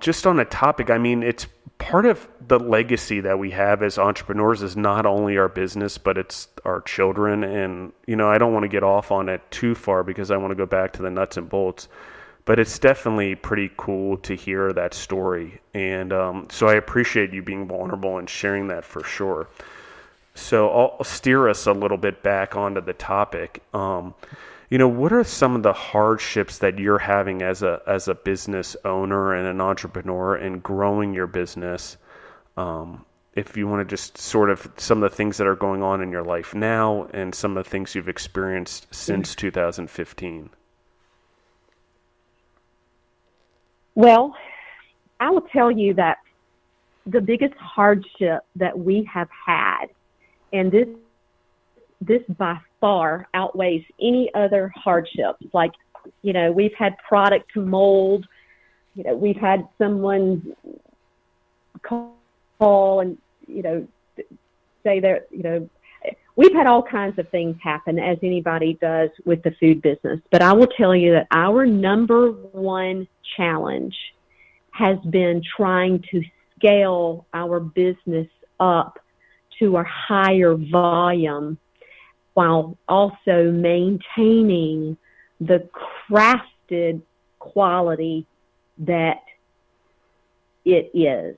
just on a topic, I mean, it's part of the legacy that we have as entrepreneurs is not only our business, but it's our children. And, you know, I don't want to get off on it too far, because I want to go back to the nuts and bolts. But it's definitely pretty cool to hear that story. And so I appreciate you being vulnerable and sharing that for sure. So I'll steer us a little bit back onto the topic. You know, what are some of the hardships that you're having as a business owner and an entrepreneur in growing your business? If you want to just sort of some of the things that are going on in your life now, and some of the things you've experienced since 2015. Well, I will tell you that the biggest hardship that we have had, and this by far outweighs any other hardships. Like, you know, we've had product to mold, you know, we've had someone call and, you know, say they're, you know, we've had all kinds of things happen, as anybody does with the food business. But I will tell you that our number one challenge has been trying to scale our business up to a higher volume, while also maintaining the crafted quality that it is.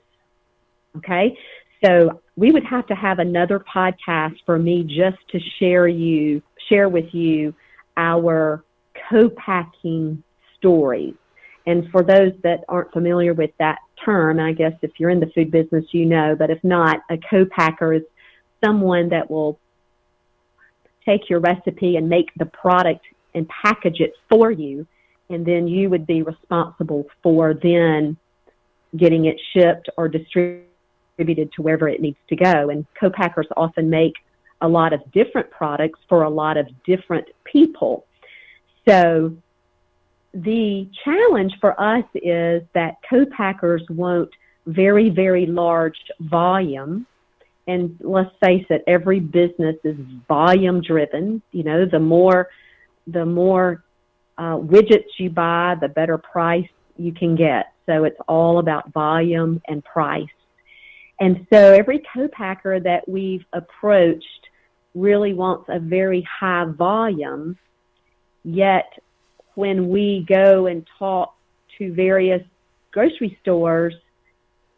Okay? So we would have to have another podcast for me just to share with you our co-packing stories. And for those that aren't familiar with that term, I guess if you're in the food business, you know, but if not, a co-packer is someone that will take your recipe and make the product and package it for you, and then you would be responsible for then getting it shipped or distributed to wherever it needs to go. And co-packers often make a lot of different products for a lot of different people. So the challenge for us is that co-packers want very, very large volume, And let's face it, every business is volume driven. The more widgets you buy, the better price you can get. So it's all about volume and price. And so every co-packer that we've approached really wants a very high volume, yet when we go and talk to various grocery stores,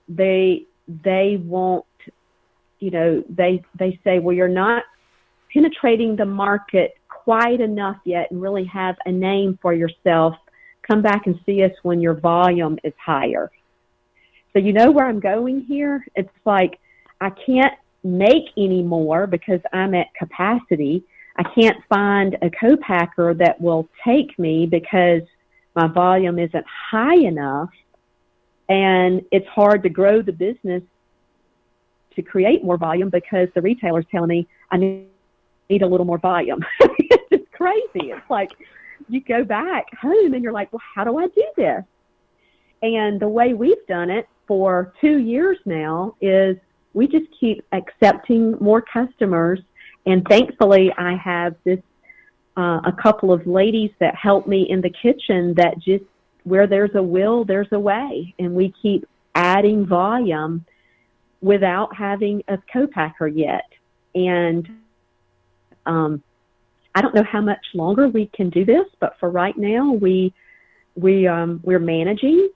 they want, they say, well, you're not penetrating the market quite enough yet and really have a name for yourself. Come back and see us when your volume is higher. So you know where I'm going here? It's like I can't make any more because I'm at capacity. I can't find a co-packer that will take me because my volume isn't high enough. And it's hard to grow the business to create more volume because the retailer's telling me I need a little more volume. It's just crazy. It's like you go back home and you're like, well, how do I do this? And the way we've done it for 2 years now is we just keep accepting more customers. And thankfully, I have a couple of ladies that help me in the kitchen that just, where there's a will, there's a way. And we keep adding volume without having a co-packer yet. And I don't know how much longer we can do this, but for right now, we're managing.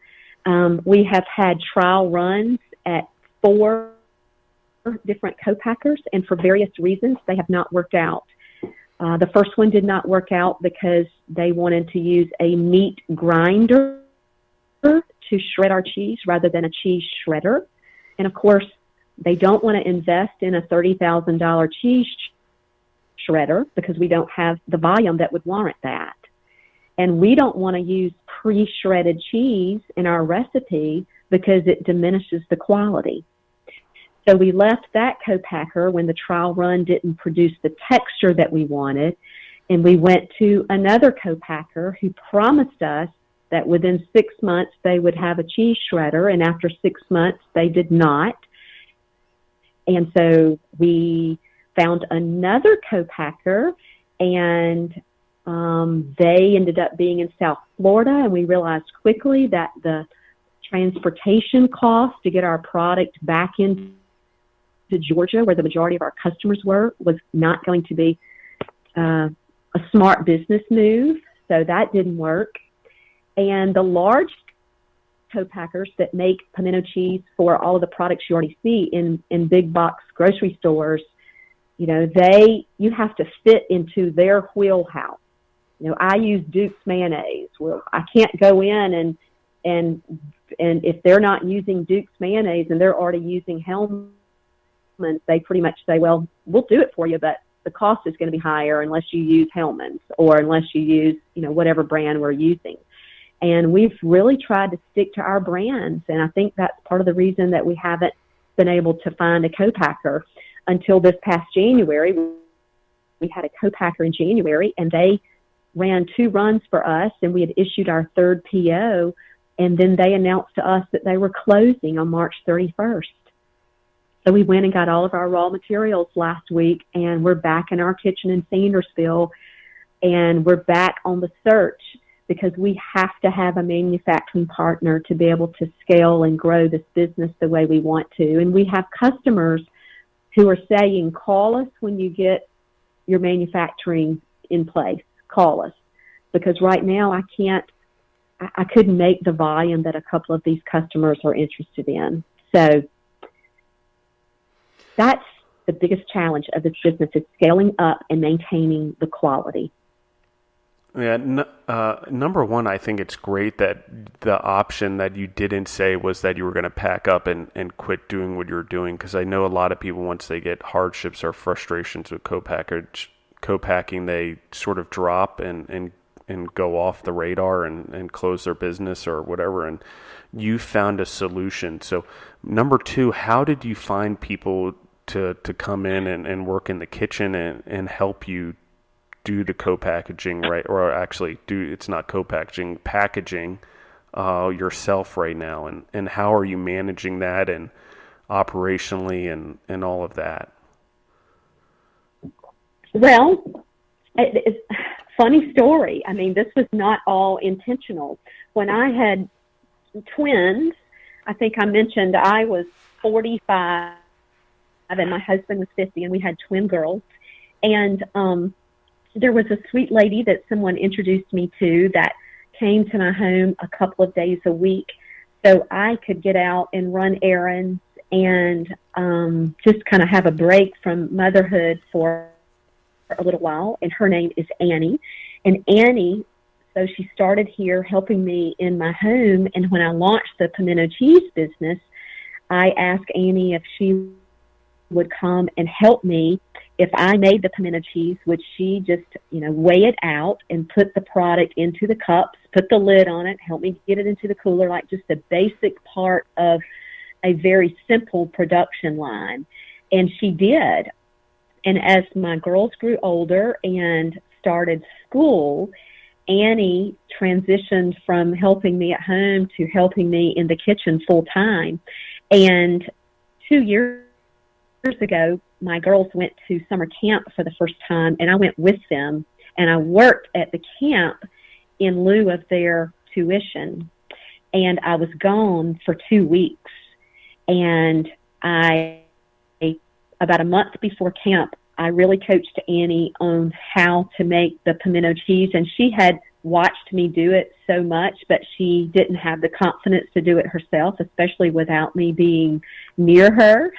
We have had trial runs at 4 different co-packers, and for various reasons, they have not worked out. The first one did not work out because they wanted to use a meat grinder to shred our cheese rather than a cheese shredder. And of course, they don't want to invest in a $30,000 cheese shredder because we don't have the volume that would warrant that. And we don't want to use pre-shredded cheese in our recipe because it diminishes the quality. So we left that co-packer when the trial run didn't produce the texture that we wanted, and we went to another co-packer who promised us that within 6 months they would have a cheese shredder, and after 6 months they did not. And so we found another co-packer, and they ended up being in South Florida, and we realized quickly that the transportation cost to get our product back into Georgia, where the majority of our customers were, was not going to be a smart business move. So that didn't work. And the large co-packers that make pimento cheese for all of the products you already see in big box grocery stores, you have to fit into their wheelhouse. I use Duke's mayonnaise. Well, I can't go in and if they're not using Duke's mayonnaise and they're already using Hellmann's, they pretty much say, well, we'll do it for you, but the cost is going to be higher unless you use Hellmann's or unless you use, whatever brand we're using. And we've really tried to stick to our brands. And I think that's part of the reason that we haven't been able to find a co-packer until this past January. We had a co-packer in January, and they ran 2 runs for us, and we had issued our 3rd PO. And then they announced to us that they were closing on March 31st. So we went and got all of our raw materials last week, and we're back in our kitchen in Sandersville, and we're back on the search because we have to have a manufacturing partner to be able to scale and grow this business the way we want to. And we have customers who are saying, call us when you get your manufacturing in place. Call us. Because right now I couldn't make the volume that a couple of these customers are interested in. So that's the biggest challenge of this business, is scaling up and maintaining the quality. Yeah, number one, I think it's great that the option that you didn't say was that you were going to pack up and quit doing what you're doing, because I know a lot of people, once they get hardships or frustrations with co-packing, they sort of drop and go off the radar and close their business or whatever, and you found a solution. So number two, how did you find people to come in and work in the kitchen and help you do the co-packaging, right? Or actually it's not co-packaging, packaging yourself right now, and how are you managing that? And operationally and all of that? Well, it's a funny story. I mean, this was not all intentional. When I had twins, I think I mentioned I was 45 and my husband was 50, and we had twin girls. And there was a sweet lady that someone introduced me to that came to my home a couple of days a week so I could get out and run errands and just kind of have a break from motherhood for a little while. And her name is Annie. And Annie, so she started here helping me in my home. And when I launched the pimento cheese business, I asked Annie if she would come and help me if I made the pimento cheese. Would she just, weigh it out and put the product into the cups, put the lid on it, help me get it into the cooler, like just a basic part of a very simple production line. And she did. And as my girls grew older and started school, Annie transitioned from helping me at home to helping me in the kitchen full time. And 2 years ago, my girls went to summer camp for the first time, and I went with them, and I worked at the camp in lieu of their tuition. And I was gone for 2 weeks. And about a month before camp, I really coached Annie on how to make the pimento cheese, and she had watched me do it so much, but she didn't have the confidence to do it herself, especially without me being near her.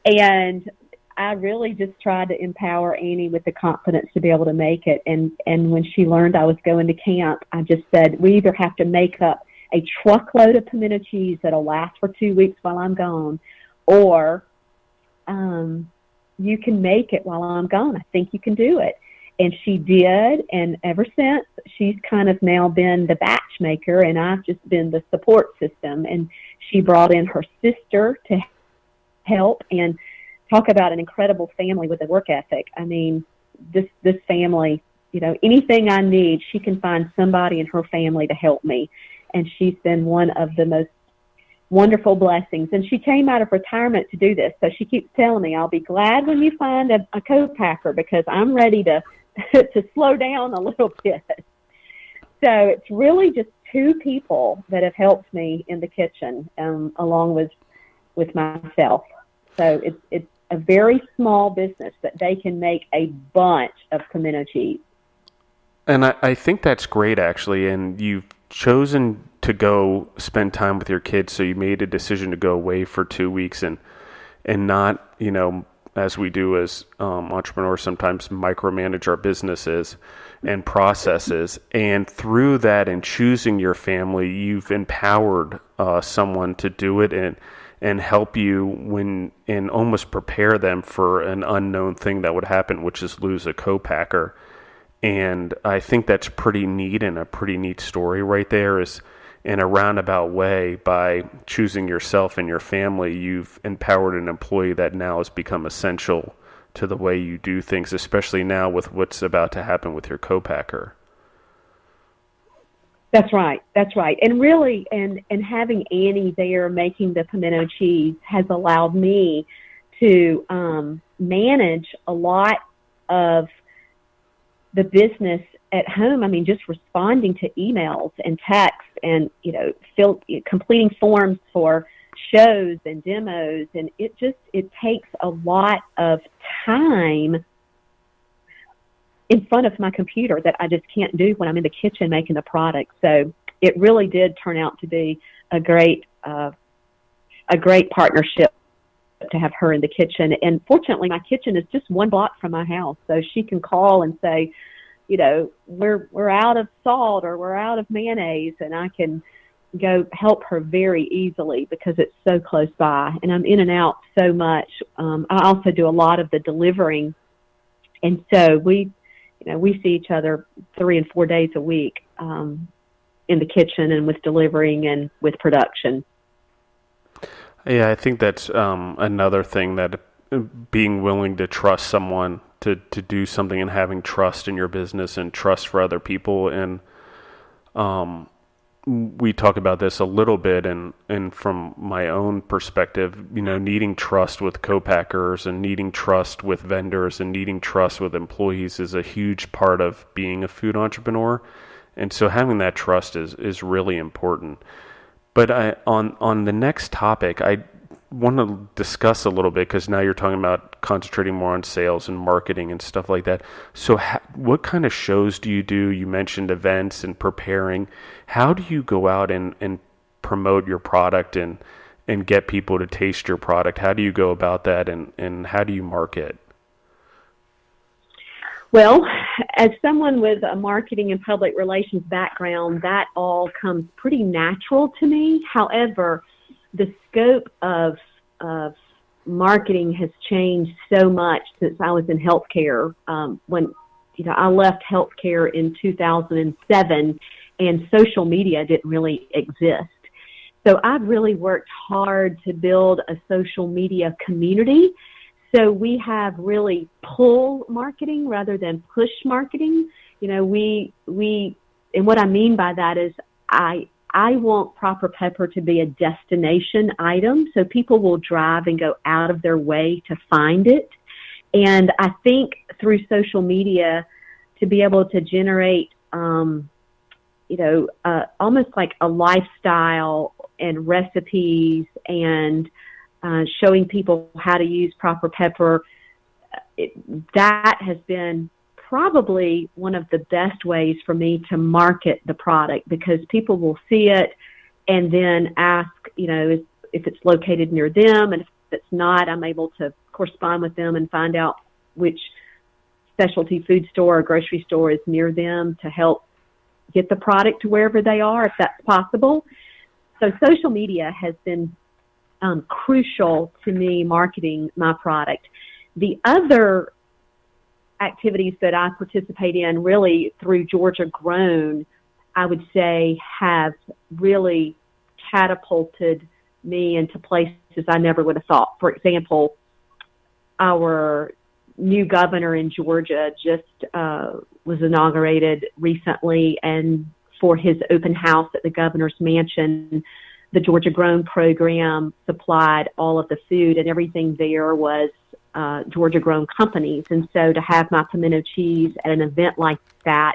And I really just tried to empower Annie with the confidence to be able to make it. And when she learned I was going to camp, I just said, we either have to make up a truckload of pimento cheese that'll last for 2 weeks while I'm gone, or you can make it while I'm gone. I think you can do it. And she did, and ever since, she's kind of now been the batch maker, and I've just been the support system. And she brought in her sister to help, and talk about an incredible family with a work ethic. I mean, this family, anything I need, she can find somebody in her family to help me. And she's been one of the most wonderful blessings. And she came out of retirement to do this. So she keeps telling me, I'll be glad when you find a co-packer, because I'm ready to to slow down a little bit. So it's really just 2 people that have helped me in the kitchen, along with myself. So it's a very small business, but they can make a bunch of pimento cheese. And I think that's great, actually. And you've chosen to go spend time with your kids, so you made a decision to go away for 2 weeks and not, as we do as entrepreneurs, sometimes micromanage our businesses and processes. And through that and choosing your family, you've empowered someone to do it and help you and almost prepare them for an unknown thing that would happen, which is lose a co-packer. And I think that's pretty neat, and a pretty neat story right there is, in a roundabout way, by choosing yourself and your family, you've empowered an employee that now has become essential to the way you do things, especially now with what's about to happen with your co-packer. That's right. And really, and having Annie there making the pimento cheese has allowed me to manage a lot of the business at home. I mean, just responding to emails and texts and, completing forms for shows and demos. And it takes a lot of time in front of my computer that I just can't do when I'm in the kitchen making the product. So it really did turn out to be a great partnership to have her in the kitchen. And fortunately, my kitchen is just 1 block from my house, so she can call and say, we're out of salt or we're out of mayonnaise, and I can go help her very easily because it's so close by. And I'm in and out so much. I also do a lot of the delivering, and so we see each other 3 and 4 days a week in the kitchen and with delivering and with production. Yeah, I think that's another thing, that being willing to trust someone to do something and having trust in your business and trust for other people. And we talk about this a little bit, and from my own perspective, needing trust with co-packers and needing trust with vendors and needing trust with employees is a huge part of being a food entrepreneur. And so having that trust is really important. But on the next topic, I want to discuss a little bit, because now you're talking about concentrating more on sales and marketing and stuff like that. So what kind of shows do you do? You mentioned events and preparing. How do you go out and promote your product and get people to taste your product? How do you go about that, and how do you market? Well, as someone with a marketing and public relations background, that all comes pretty natural to me. However, the scope of marketing has changed so much since I was in healthcare. When I left healthcare in 2007, and social media didn't really exist. So I've really worked hard to build a social media community. So we have really pull marketing rather than push marketing. We and what I mean by that is I want Proper Pepper to be a destination item, so people will drive and go out of their way to find it. And I think through social media, to be able to generate, almost like a lifestyle and recipes and showing people how to use Proper Pepper, that has been probably one of the best ways for me to market the product, because people will see it and then ask, if it's located near them. And if it's not, I'm able to correspond with them and find out which specialty food store or grocery store is near them to help get the product to wherever they are, if that's possible. So social media has been crucial to me marketing my product. The other activities that I participate in, really through Georgia Grown, I would say have really catapulted me into places I never would have thought. For example, our new governor in Georgia just was inaugurated recently, and for his open house at the governor's mansion, the Georgia Grown program supplied all of the food, and everything there was Georgia Grown companies. And so to have my pimento cheese at an event like that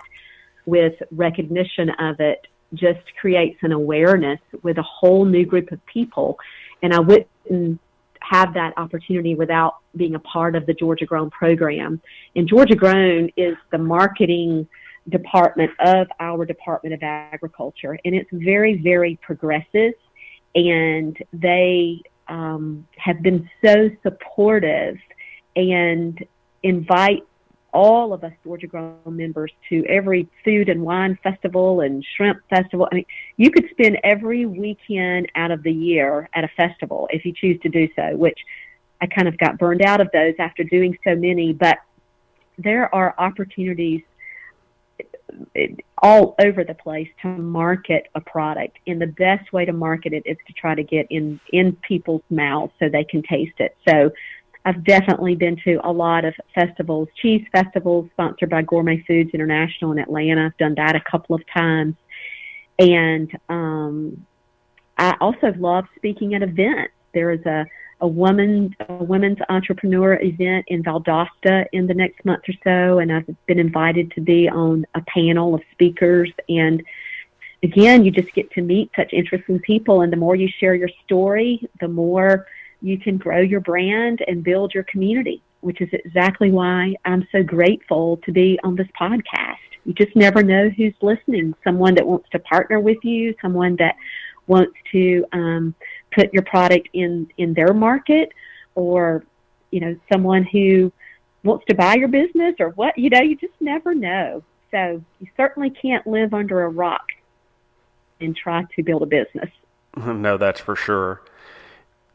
with recognition of it just creates an awareness with a whole new group of people. And I wouldn't have that opportunity without being a part of the Georgia Grown program. And Georgia Grown is the marketing department of our Department of Agriculture, and it's very, very progressive. And they have been so supportive and invite all of us Georgia Grown members to every food and wine festival and shrimp festival. I mean, you could spend every weekend out of the year at a festival if you choose to do so, which I kind of got burned out of those after doing so many. But there are opportunities all over the place to market a product, and the best way to market it is to try to get in people's mouths so they can taste it. So I've definitely been to a lot of festivals, cheese festivals sponsored by Gourmet Foods International in Atlanta. I've done that a couple of times. And I also love speaking at events. There is a women's entrepreneur event in Valdosta in the next month or so, and I've been invited to be on a panel of speakers. And again, you just get to meet such interesting people, and the more you share your story, the more you can grow your brand and build your community, which is exactly why I'm so grateful to be on this podcast. You just never know who's listening. Someone that wants to partner with you, someone that wants to put your product in their market, or, someone who wants to buy your business, or what, you just never know. So you certainly can't live under a rock and try to build a business. No, that's for sure.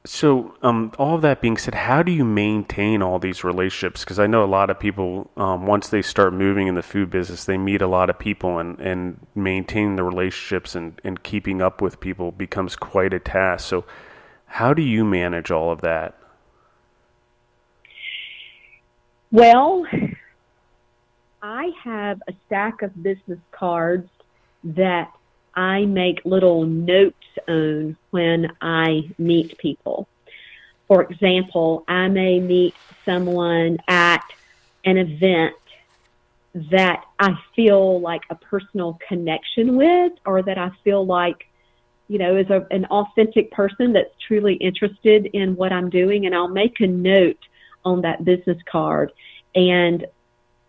So, all of that being said, how do you maintain all these relationships? Because I know a lot of people, once they start moving in the food business, they meet a lot of people, and maintaining the relationships and keeping up with people becomes quite a task. So how do you manage all of that? Well, I have a stack of business cards that I make little notes on when I meet people. For example, I may meet someone at an event that I feel like a personal connection with, or that I feel like, is an authentic person that's truly interested in what I'm doing, and I'll make a note on that business card. And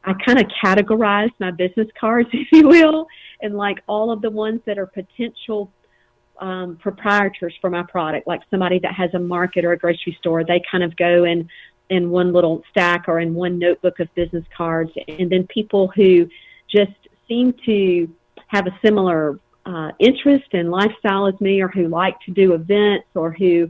I kind of categorize my business cards, if you will, and like all of the ones that are potential proprietors for my product, like somebody that has a market or a grocery store, they kind of go in one little stack or in one notebook of business cards. And then people who just seem to have a similar interest and lifestyle as me, or who like to do events, or who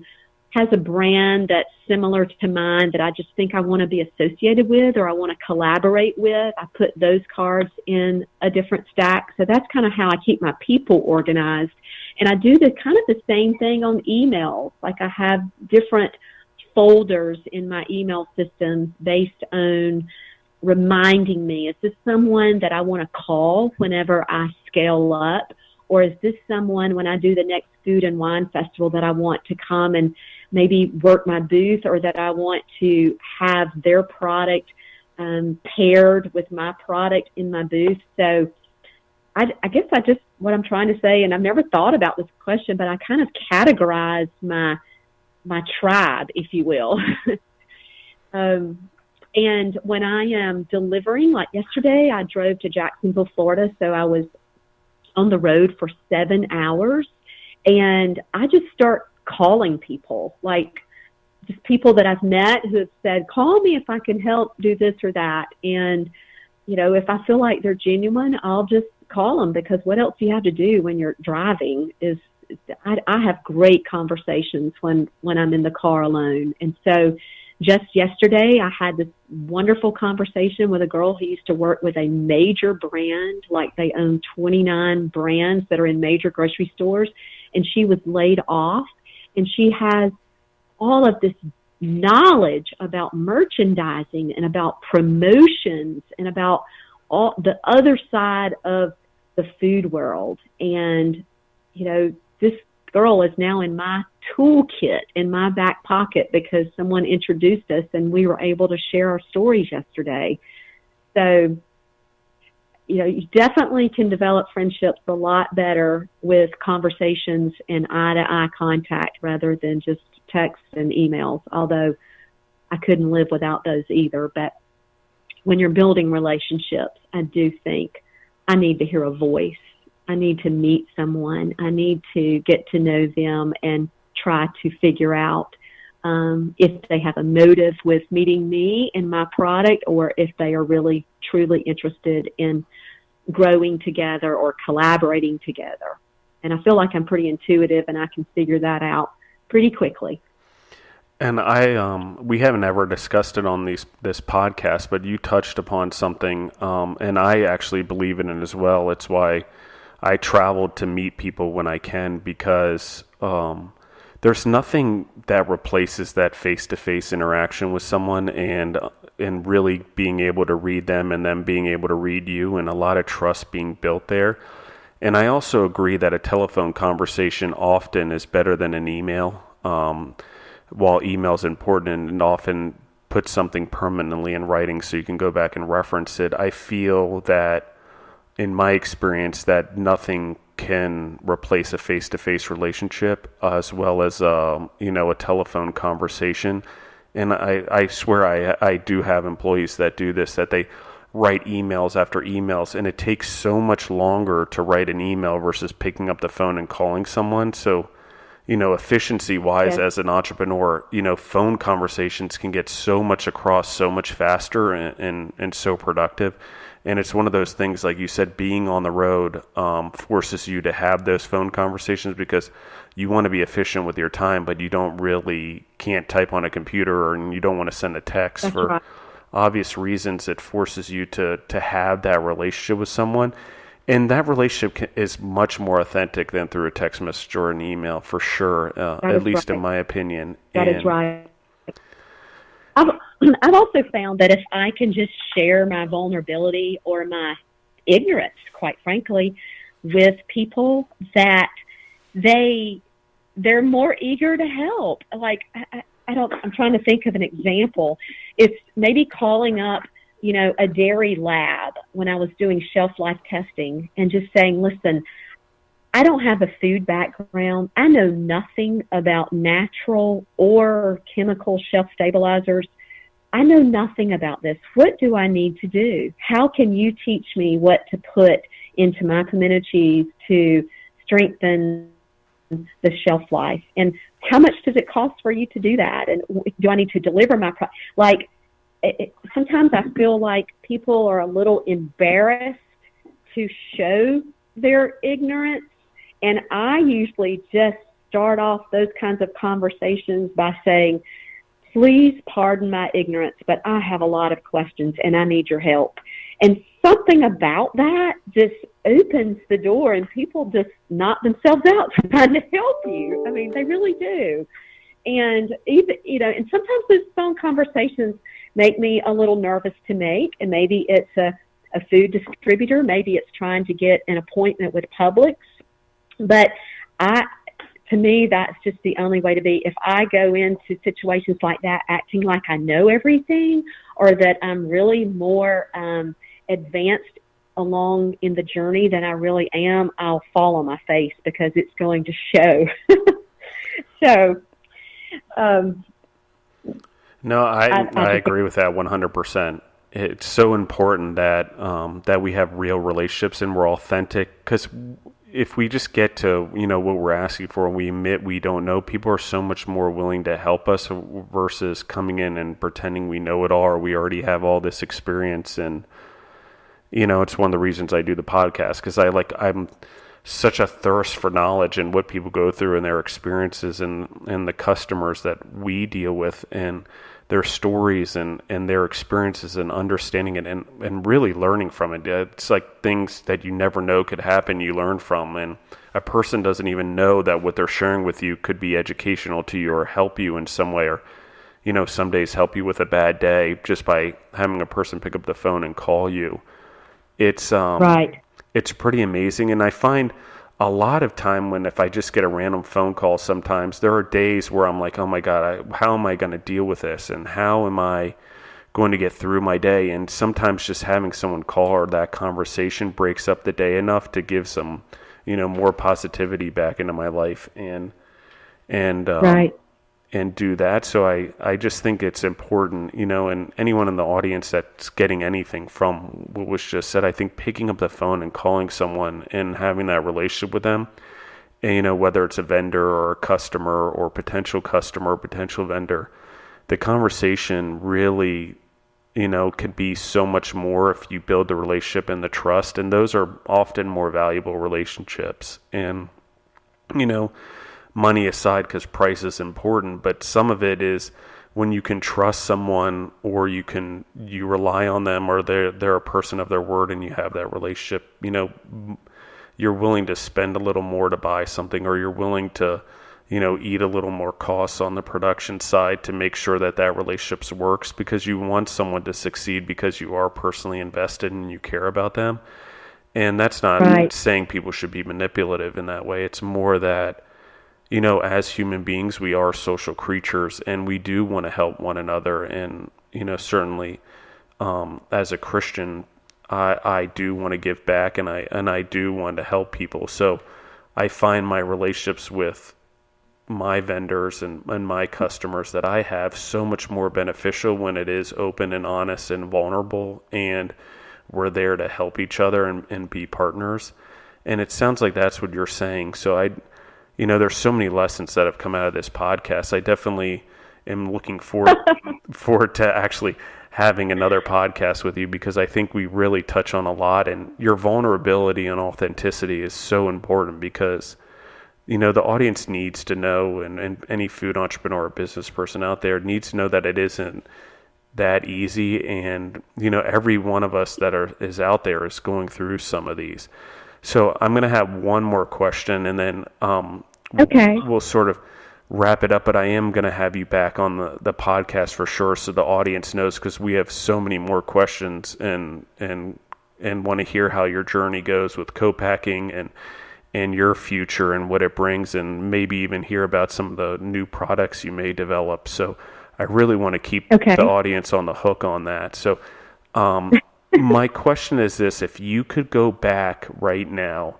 has a brand that's similar to mine that I just think I want to be associated with, or I want to collaborate with, I put those cards in a different stack. So that's kind of how I keep my people organized. And I do the same thing on emails. Like I have different folders in my email system based on reminding me, is this someone that I want to call whenever I scale up? Or is this someone, when I do the next food and wine festival, that I want to come and maybe work my booth, or that I want to have their product paired with my product in my booth? So I guess what I'm trying to say, and I've never thought about this question, but I kind of categorize my tribe, if you will. And when I am delivering, like yesterday, I drove to Jacksonville, Florida, so I was on the road for 7 hours, and I just start calling people, like just people that I've met who have said, call me if I can help do this or that. And, if I feel like they're genuine, I'll just call them, because what else do you have to do when you're driving? I have great conversations when I'm in the car alone. And so just yesterday, I had this wonderful conversation with a girl who used to work with a major brand, like they own 29 brands that are in major grocery stores, and she was laid off, and she has all of this knowledge about merchandising and about promotions and about all the other side of the food world. And, this girl is now in my toolkit, in my back pocket, because someone introduced us and we were able to share our stories yesterday. So, you definitely can develop friendships a lot better with conversations and eye-to-eye contact rather than just texts and emails, although I couldn't live without those either. But when you're building relationships, I do think I need to hear a voice. I need to meet someone. I need to get to know them and try to figure out if they have a motive with meeting me and my product, or if they are really, truly interested in growing together or collaborating together. And I feel like I'm pretty intuitive, and I can figure that out pretty quickly. And we haven't ever discussed it on this podcast, but you touched upon something, and I actually believe in it as well. It's why I traveled to meet people when I can, because there's nothing that replaces that face-to-face interaction with someone, and really being able to read them and them being able to read you, and a lot of trust being built there. And I also agree that a telephone conversation often is better than an email. While email is important and often puts something permanently in writing so you can go back and reference it, I feel that, in my experience, that nothing can replace a face-to-face relationship as well as a telephone conversation. And I swear I do have employees that do this, that they write emails after emails, and it takes so much longer to write an email versus picking up the phone and calling someone. So, efficiency-wise, as an entrepreneur, phone conversations can get so much across so much faster and so productive. And it's one of those things, like you said, being on the road forces you to have those phone conversations, because you want to be efficient with your time, but you can't type on a computer, and you don't want to send a text. That's for right. Obvious reasons. It forces you to have that relationship with someone. And that relationship is much more authentic than through a text message or an email, for sure, at least in my opinion. That is right. I've also found that if I can just share my vulnerability or my ignorance, quite frankly, with people that they're more eager to help. Like, I'm trying to think of an example. It's maybe calling up, a dairy lab when I was doing shelf life testing and just saying, listen, I don't have a food background. I know nothing about natural or chemical shelf stabilizers. I know nothing about this. What do I need to do? How can you teach me what to put into my pimento cheese to strengthen the shelf life? And how much does it cost for you to do that? And do I need to deliver my product? Like, sometimes I feel like people are a little embarrassed to show their ignorance. And I usually just start off those kinds of conversations by saying, please pardon my ignorance, but I have a lot of questions and I need your help. And something about that just opens the door, and people just knock themselves out trying to help you. I mean, they really do. And even, and sometimes those phone conversations make me a little nervous to make. And maybe it's a food distributor. Maybe it's trying to get an appointment with Publix. But to me, that's just the only way to be. If I go into situations like that acting like I know everything, or that I'm really more advanced along in the journey than I really am, I'll fall on my face because it's going to show. So, no, I agree with that 100%. It's so important that that we have real relationships and we're authentic, because if we just get to, what we're asking for and we admit we don't know, people are so much more willing to help us versus coming in and pretending we know it all or we already have all this experience. And, it's one of the reasons I do the podcast, because I'm such a thirst for knowledge and what people go through and their experiences and the customers that we deal with and their stories and their experiences and understanding it and really learning from it. It's like things that you never know could happen, you learn from. And a person doesn't even know that what they're sharing with you could be educational to you or help you in some way, or, some days help you with a bad day just by having a person pick up the phone and call you. It's right. It's pretty amazing. And I find a lot of time if I just get a random phone call, sometimes there are days where I'm like, oh my God, how am I going to deal with this? And how am I going to get through my day? And sometimes just having someone call or that conversation breaks up the day enough to give some, more positivity back into my life and right. And do that. So I just think it's important, and anyone in the audience that's getting anything from what was just said, I think picking up the phone and calling someone and having that relationship with them, and, whether it's a vendor or a customer or potential vendor, the conversation really, could be so much more if you build the relationship and the trust. And those are often more valuable relationships. And, money aside, because price is important, but some of it is when you can trust someone or you rely on them, or they're a person of their word and you have that relationship, you're willing to spend a little more to buy something, or you're willing to, eat a little more costs on the production side to make sure that relationship works, because you want someone to succeed because you are personally invested and you care about them. And that's not right. saying people should be manipulative in that way. It's more that, as human beings, we are social creatures and we do want to help one another. And, certainly, as a Christian, I do want to give back and I do want to help people. So I find my relationships with my vendors and my customers that I have so much more beneficial when it is open and honest and vulnerable, and we're there to help each other and be partners. And it sounds like that's what you're saying. So there's so many lessons that have come out of this podcast. I definitely am looking forward to actually having another podcast with you, because I think we really touch on a lot, and your vulnerability and authenticity is so important, because, the audience needs to know, and any food entrepreneur or business person out there needs to know that it isn't that easy. And, every one of us that is out there is going through some of these. So I'm going to have one more question, and then okay. we'll sort of wrap it up. But I am going to have you back on the podcast for sure, so the audience knows, because we have so many more questions and and want to hear how your journey goes with co-packing and your future and what it brings, and maybe even hear about some of the new products you may develop. So I really want to keep Okay. the audience on the hook on that. So my question is this: if you could go back right now,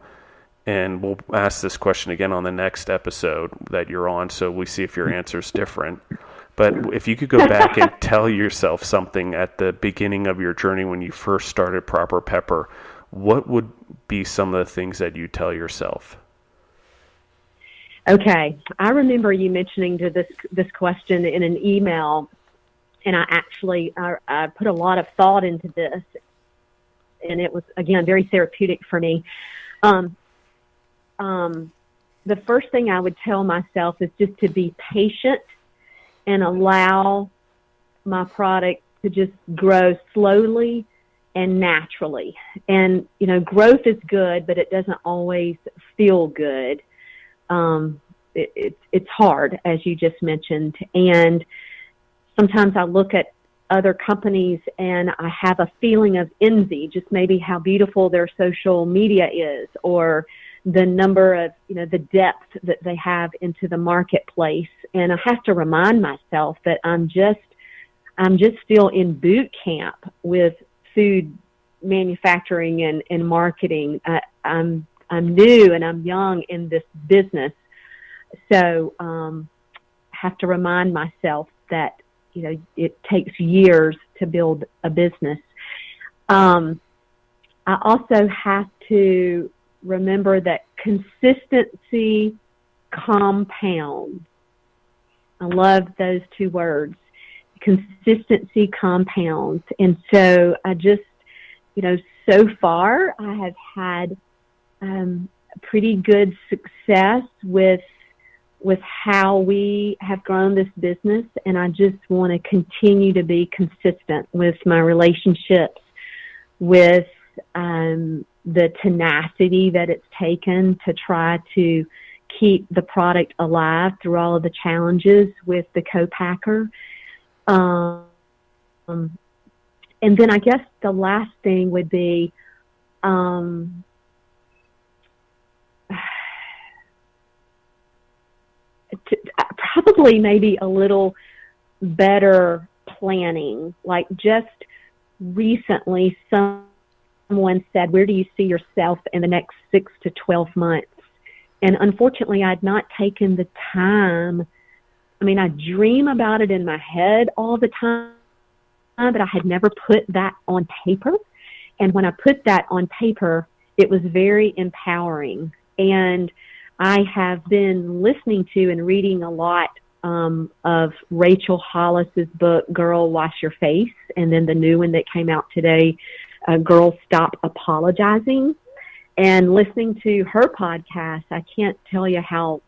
and we'll ask this question again on the next episode that you're on, so we see if your answer is different. But if you could go back and tell yourself something at the beginning of your journey when you first started Proper Pepper, what would be some of the things that you tell yourself? Okay. I remember you mentioning to this question in an email, and I put a lot of thought into this, and it was, again, very therapeutic for me. The first thing I would tell myself is just to be patient and allow my product to just grow slowly and naturally. And, growth is good, but it doesn't always feel good. It's hard, as you just mentioned. And sometimes I look at other companies and I have a feeling of envy, just maybe how beautiful their social media is, or the number of, the depth that they have into the marketplace. And I have to remind myself that I'm just still in boot camp with food manufacturing and marketing. I'm new and I'm young in this business. So I have to remind myself that, it takes years to build a business. I also have to remember that consistency compounds. I love those two words. Consistency compounds. And so I just, so far I have had pretty good success with how we have grown this business, and I just want to continue to be consistent with my relationships, with the tenacity that it's taken to try to keep the product alive through all of the challenges with the co-packer. And then I guess the last thing would be probably maybe a little better planning. Like just recently, someone said, "Where do you see yourself in the next 6 to 12 months?" And unfortunately, I'd not taken the time. I mean, I dream about it in my head all the time, but I had never put that on paper. And when I put that on paper, it was very empowering. And I have been listening to and reading a lot of Rachel Hollis's book, Girl, Wash Your Face, and then the new one that came out today, Girl, Stop Apologizing. And listening to her podcast, I can't tell you how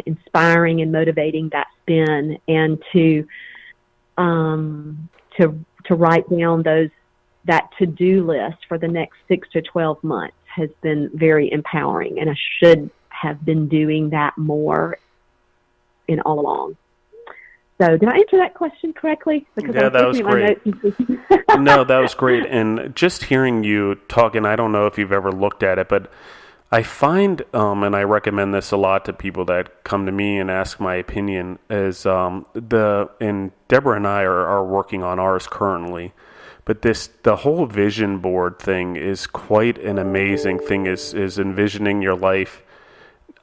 inspiring and motivating that's been. And to write down that to-do list for the next 6 to 12 months has been very empowering, and I should have been doing that more in all along. So did I answer that question correctly? Because yeah, that was great. No, that was great. And just hearing you talk, and I don't know if you've ever looked at it, but I find, and I recommend this a lot to people that come to me and ask my opinion, is and Deborah and I are working on ours currently, but the whole vision board thing is quite an amazing thing, is envisioning your life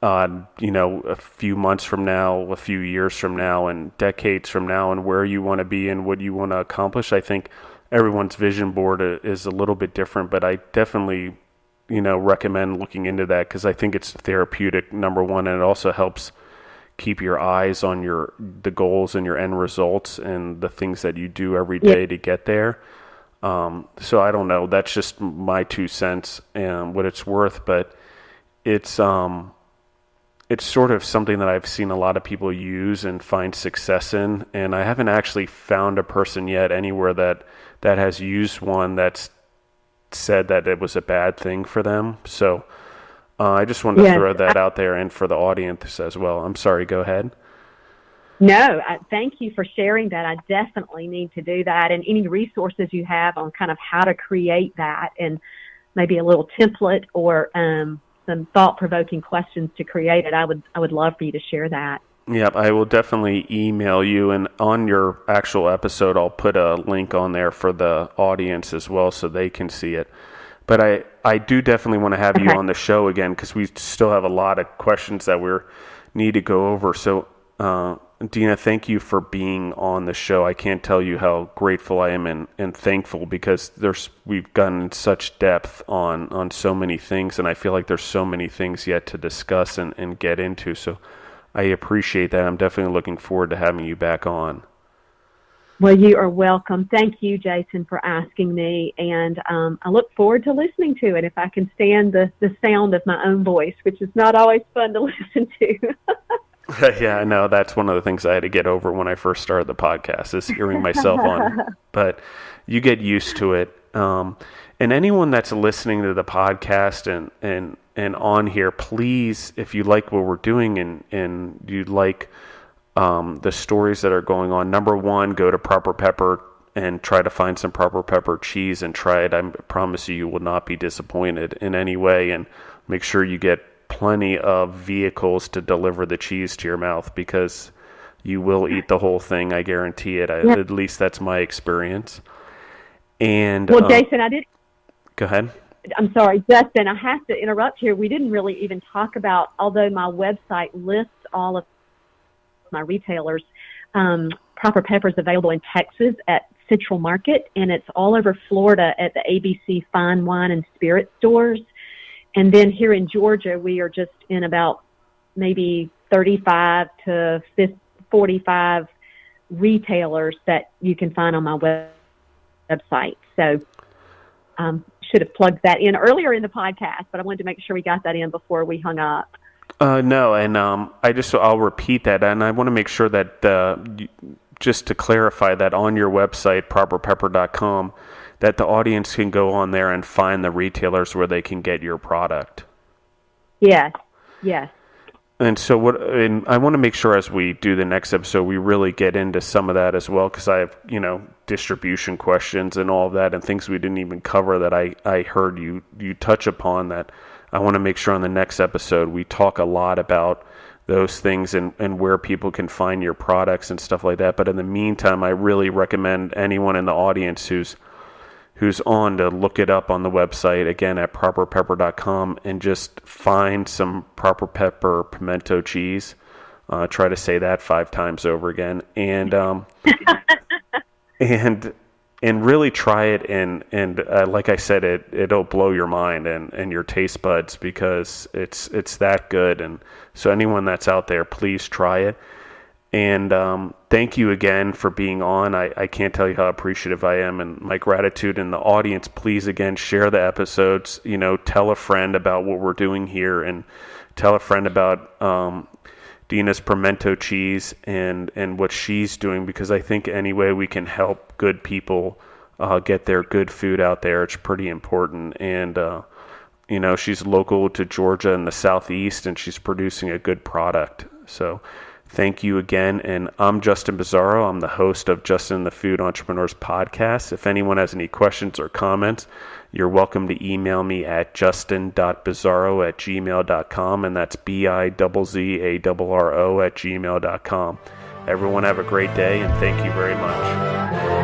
a few months from now, a few years from now, and decades from now, and where you want to be and what you want to accomplish. I think everyone's vision board is a little bit different, but I definitely, recommend looking into that, because I think it's therapeutic, number one, and it also helps keep your eyes on the goals and your end results and the things that you do every day to get there. So I don't know. That's just my 2 cents and what it's worth, but it's sort of something that I've seen a lot of people use and find success in, and I haven't actually found a person yet anywhere that has used one that's said that it was a bad thing for them. So I just wanted to throw that out there, and for the audience as well. I'm sorry, go ahead. No, thank you for sharing that. I definitely need to do that, and any resources you have on kind of how to create that. And maybe a little template or some thought-provoking questions to create it, I would love for you to share that. Yep, I will definitely email you, and on your actual episode, I'll put a link on there for the audience as well so they can see it. But I do definitely want to have you on the show again because we still have a lot of questions that we need to go over. So, Deana, thank you for being on the show. I can't tell you how grateful I am and thankful because we've gotten such depth on so many things, and I feel like there's so many things yet to discuss and get into. So I appreciate that. I'm definitely looking forward to having you back on. Well, you are welcome. Thank you, Jason, for asking me, and I look forward to listening to it if I can stand the sound of my own voice, which is not always fun to listen to. Yeah, I know. That's one of the things I had to get over when I first started the podcast is hearing myself on. But you get used to it. And anyone that's listening to the podcast and on here, please, if you like what we're doing and you like the stories that are going on, number one, go to Proper Pepper and try to find some Proper Pepper cheese and try it. I promise you will not be disappointed in any way. And make sure you get plenty of vehicles to deliver the cheese to your mouth because you will eat the whole thing. I guarantee it. At least that's my experience. And well, Jason, I did. Go ahead. I'm sorry, Justin. I have to interrupt here. We didn't really even talk about, although my website lists all of my retailers, Proper Pepper is available in Texas at Central Market, and it's all over Florida at the ABC Fine Wine and Spirit stores. And then here in Georgia, we are just in about maybe 35 to 45 retailers that you can find on my website. So should have plugged that in earlier in the podcast, but I wanted to make sure we got that in before we hung up. No, and I'll repeat that, and I want to make sure that just to clarify that on your website, properpepper.com, that the audience can go on there and find the retailers where they can get your product. Yes. And so and I want to make sure as we do the next episode, we really get into some of that as well, because I have, distribution questions and all of that and things we didn't even cover that I heard you touch upon that I want to make sure on the next episode we talk a lot about those things and where people can find your products and stuff like that. But in the meantime, I really recommend anyone in the audience who's on to look it up on the website, again, at properpepper.com, and just find some Proper Pepper pimento cheese. Try to say that 5 times over again. And and really try it. And like I said, it'll blow your mind and your taste buds because it's that good. And so anyone that's out there, please try it. And thank you again for being on. I can't tell you how appreciative I am, and my gratitude. In the audience, please, again, share the episodes. Tell a friend about what we're doing here, and tell a friend about Deana's pimento cheese and what she's doing, because I think any way we can help good people get their good food out there, it's pretty important. And she's local to Georgia in the Southeast, and she's producing a good product. So thank you again. And I'm Justin Bizzarro. I'm the host of Justin the Food Entrepreneurs podcast. If anyone has any questions or comments, you're welcome to email me at justin.bizzarro@gmail.com, and that's BIZZARRO@gmail.com. Everyone have a great day, and thank you very much.